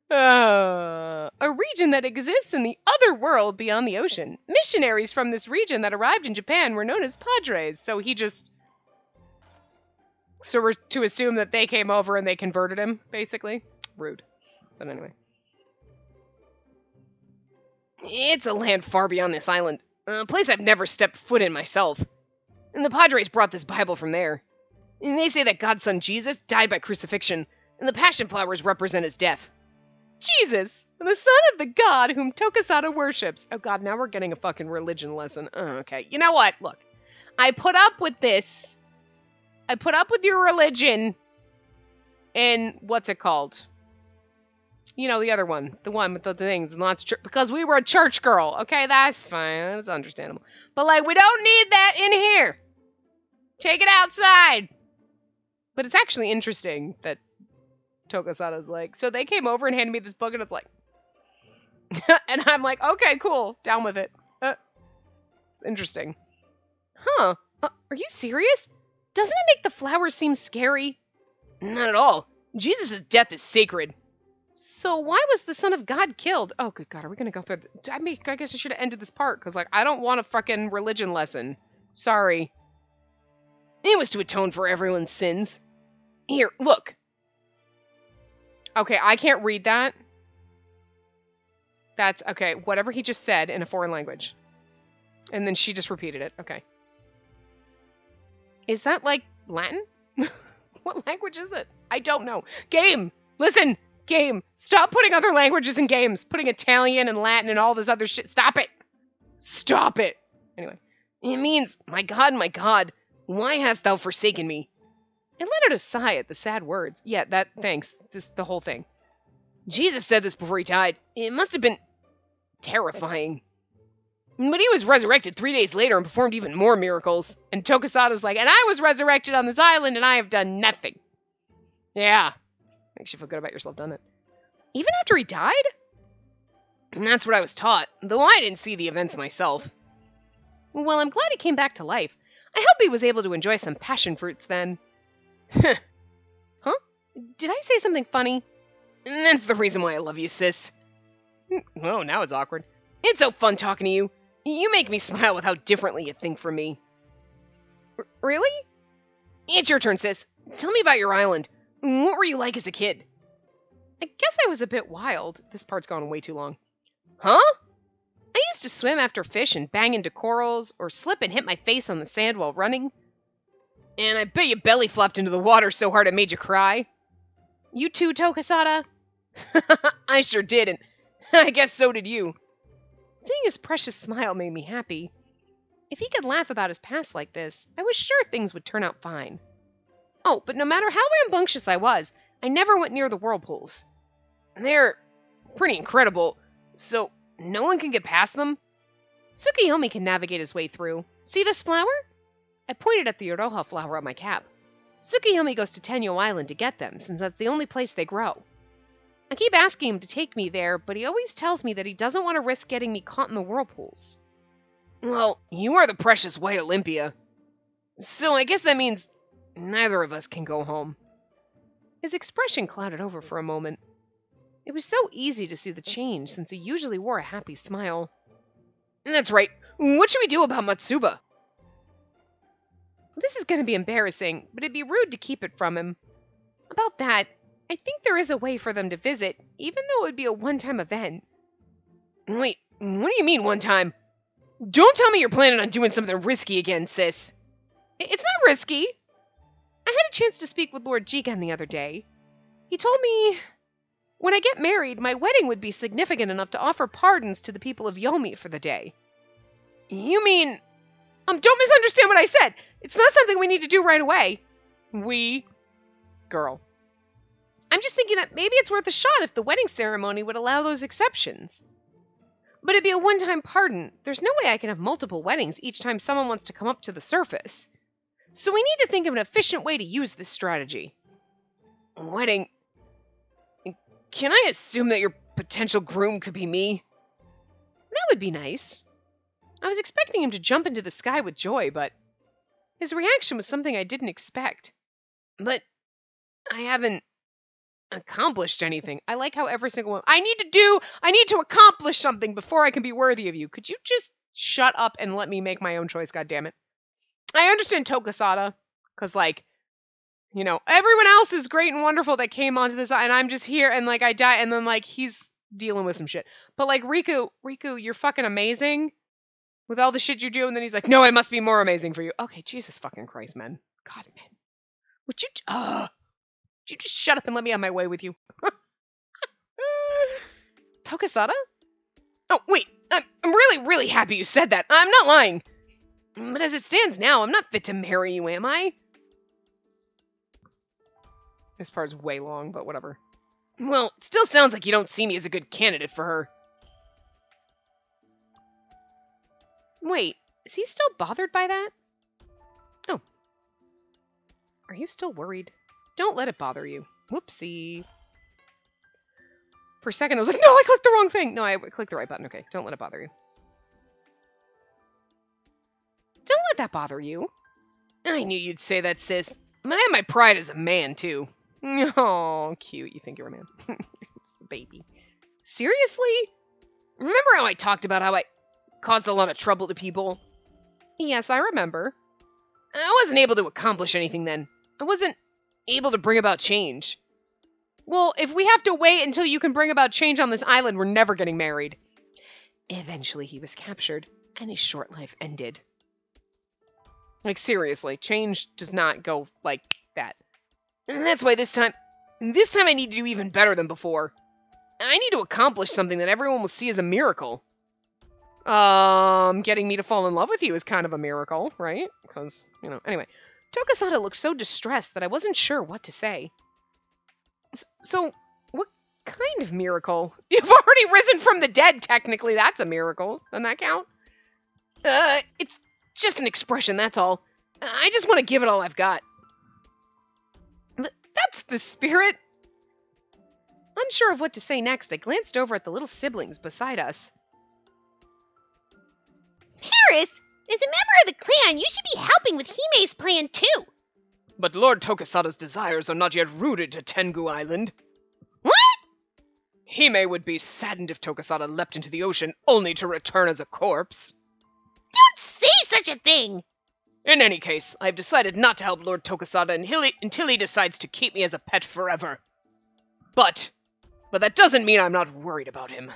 A region that exists in the other world beyond the ocean. Missionaries from this region that arrived in Japan were known as padres. So he just... So we're to assume that they came over and they converted him, basically. Rude. But anyway. It's a land far beyond this island. A place I've never stepped foot in myself. And the Padres brought this Bible from there. And they say that God's son Jesus died by crucifixion, and the passion flowers represent his death. Jesus, the son of the God whom Tokasada worships. Oh god, now we're getting a fucking religion lesson. Oh, okay. You know what? Look, I put up with this. I put up with your religion. And what's it called? You know, the other one. The one with the things and lots of because we were a church girl. Okay, that's fine. That's understandable. But, like, we don't need that in here. Take it outside. But it's actually interesting that Tokasada's like, so they came over and handed me this book, and it's like... and I'm like, okay, cool. Down with it. It's interesting. Huh. Are you serious? Doesn't it make the flowers seem scary? Not at all. Jesus' death is sacred. So why was the son of God killed? Oh, good God, are we going to go through... I guess I should have ended this part, because, like, I don't want a fucking religion lesson. Sorry. It was to atone for everyone's sins. Here, look. Okay, I can't read that. That's... Okay, whatever he just said in a foreign language. And then she just repeated it. Okay. Is that, like, Latin? What language is it? I don't know. Game! Listen! Game! Stop putting other languages in games! Putting Italian and Latin and all this other shit. Stop it! Stop it! Anyway. It means, my God, why hast thou forsaken me? It let out a sigh at the sad words. Yeah, thanks. The whole thing. Jesus said this before he died. It must have been terrifying. But he was resurrected 3 days later and performed even more miracles. And Tokasada's like, and I was resurrected on this island and I have done nothing. Yeah. Makes you feel good about yourself, doesn't it? Even after he died? And that's what I was taught, though I didn't see the events myself. Well, I'm glad he came back to life. I hope he was able to enjoy some passion fruits then. Huh? Did I say something funny? And that's the reason why I love you, sis. Oh, now it's awkward. It's so fun talking to you. You make me smile with how differently you think from me. Really? It's your turn, sis. Tell me about your island. What were you like as a kid? I guess I was a bit wild. This part's gone way too long. Huh? I used to swim after fish and bang into corals, or slip and hit my face on the sand while running. And I bet you belly flopped into the water so hard it made you cry. You too, Tokasada? I sure did, and I guess so did you. Seeing his precious smile made me happy. If he could laugh about his past like this, I was sure things would turn out fine. Oh, but no matter how rambunctious I was, I never went near the whirlpools. They're pretty incredible, so no one can get past them? Tsukiyomi can navigate his way through. See this flower? I pointed at the Iroha flower on my cap. Tsukiyomi goes to Tenyo Island to get them, since that's the only place they grow. I keep asking him to take me there, but he always tells me that he doesn't want to risk getting me caught in the whirlpools. Well, you are the precious white Olympia. So I guess that means neither of us can go home. His expression clouded over for a moment. It was so easy to see the change since he usually wore a happy smile. That's right. What should we do about Matsuba? This is going to be embarrassing, but it'd be rude to keep it from him. About that, I think there is a way for them to visit, even though it would be a one-time event. Wait, what do you mean one time? Don't tell me you're planning on doing something risky again, sis. It's not risky. I had a chance to speak with Lord Jigen the other day. He told me when I get married, my wedding would be significant enough to offer pardons to the people of Yomi for the day. You mean... don't misunderstand what I said. It's not something we need to do right away. We? Girl. I'm just thinking that maybe it's worth a shot if the wedding ceremony would allow those exceptions. But it'd be a one-time pardon. There's no way I can have multiple weddings each time someone wants to come up to the surface. So we need to think of an efficient way to use this strategy. Wedding? Can I assume that your potential groom could be me? That would be nice. I was expecting him to jump into the sky with joy, but his reaction was something I didn't expect. But I haven't accomplished anything. I like how every single one... I need to accomplish something before I can be worthy of you. Could you just shut up and let me make my own choice, goddammit? I understand Tokasada, because, like, you know, everyone else is great and wonderful that came onto this, and I'm just here, and, like, I die, and then, like, he's dealing with some shit. But, like, Riku, you're fucking amazing with all the shit you do, and then he's like, no, I must be more amazing for you. Okay, Jesus fucking Christ, man. God, man. Would you just shut up and let me on my way with you? Tokasada? Oh, wait, I'm really, really happy you said that. I'm not lying. But as it stands now, I'm not fit to marry you, am I? This part's way long, but whatever. Well, it still sounds like you don't see me as a good candidate for her. Wait, is he still bothered by that? Oh. Are you still worried? Don't let it bother you. Whoopsie. For a second, I was like, no, I clicked the wrong thing. No, I clicked the right button. Okay, don't let it bother you. Don't let that bother you. I knew you'd say that, sis. But I have my pride as a man, too. Oh, cute. You think you're a man. Just a baby. Seriously? Remember how I talked about how I caused a lot of trouble to people? Yes, I remember. I wasn't able to accomplish anything then. I wasn't able to bring about change. Well, if we have to wait until you can bring about change on this island, we're never getting married. Eventually, he was captured, and his short life ended. Like, seriously, change does not go like that. And that's why this time I need to do even better than before. I need to accomplish something that everyone will see as a miracle. Getting me to fall in love with you is kind of a miracle, right? Because, you know, anyway. Tokasada looked so distressed that I wasn't sure what to say. So, what kind of miracle? You've already risen from the dead, technically. That's a miracle. Doesn't that count? It's just an expression, that's all. I just want to give it all I've got. That's the spirit. Unsure of what to say next, I glanced over at the little siblings beside us. Paris, as a member of the clan, you should be helping with Hime's plan too. But Lord Tokasada's desires are not yet rooted to Tengu Island. What? Hime would be saddened if Tokasada leapt into the ocean only to return as a corpse. Don't say such a thing! In any case, I've decided not to help Lord Tokasada until he decides to keep me as a pet forever. But that doesn't mean I'm not worried about him.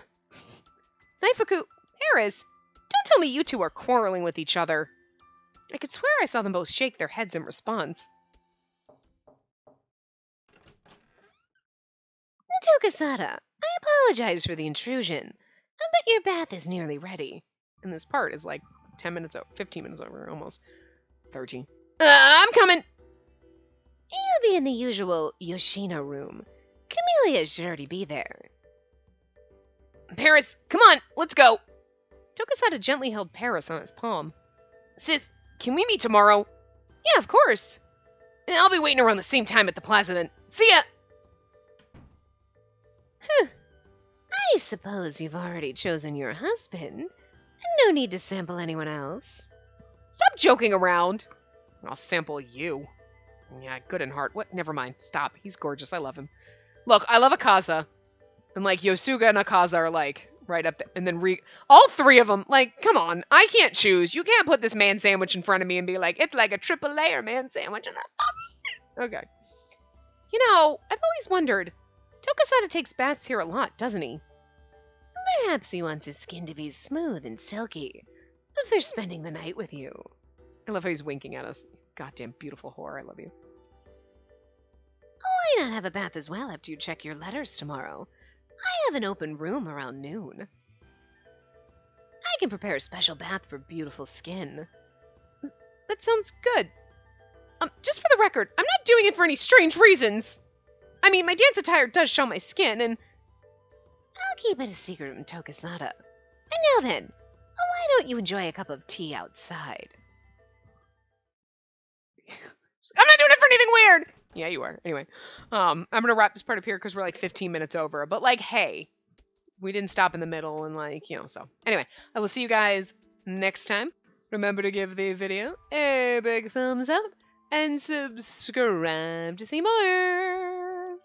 Naifuku, Paris, don't tell me you two are quarreling with each other. I could swear I saw them both shake their heads in response. Tokasada, I apologize for the intrusion, but your bath is nearly ready. And this part is like 10 minutes over, 15 minutes over, almost 13. I'm coming! You'll be in the usual Yoshino room. Camellia should already be there. Paris, come on, let's go! Tokasada gently held Paris on his palm. Sis, can we meet tomorrow? Yeah, of course. I'll be waiting around the same time at the plaza then. See ya! I suppose you've already chosen your husband. No need to sample anyone else. Stop joking around. I'll sample you. Yeah, good in heart. What? Never mind. Stop. He's gorgeous. I love him. Look, I love Akaza. And, like, Yosuga and Akaza are, like, right up there. And then all three of them. Like, come on. I can't choose. You can't put this man sandwich in front of me and be like, it's like a triple layer man sandwich and I love it. Okay. You know, I've always wondered. Tokasada takes baths here a lot, doesn't he? Perhaps he wants his skin to be smooth and silky. for spending the night with you. I love how he's winking at us. Goddamn beautiful whore. I love you. Why not have a bath as well after you check your letters tomorrow? I have an open room around noon. I can prepare a special bath for beautiful skin. That sounds good. Just for the record, I'm not doing it for any strange reasons. I mean, my dance attire does show my skin, and I'll keep it a secret in Tokisada. And now then, why don't you enjoy a cup of tea outside? I'm not doing it for anything weird! Yeah, you are. Anyway, I'm gonna wrap this part up here because we're like 15 minutes over. But like, hey, we didn't stop in the middle and like, you know, so. Anyway, I will see you guys next time. Remember to give the video a big thumbs up and subscribe to see more.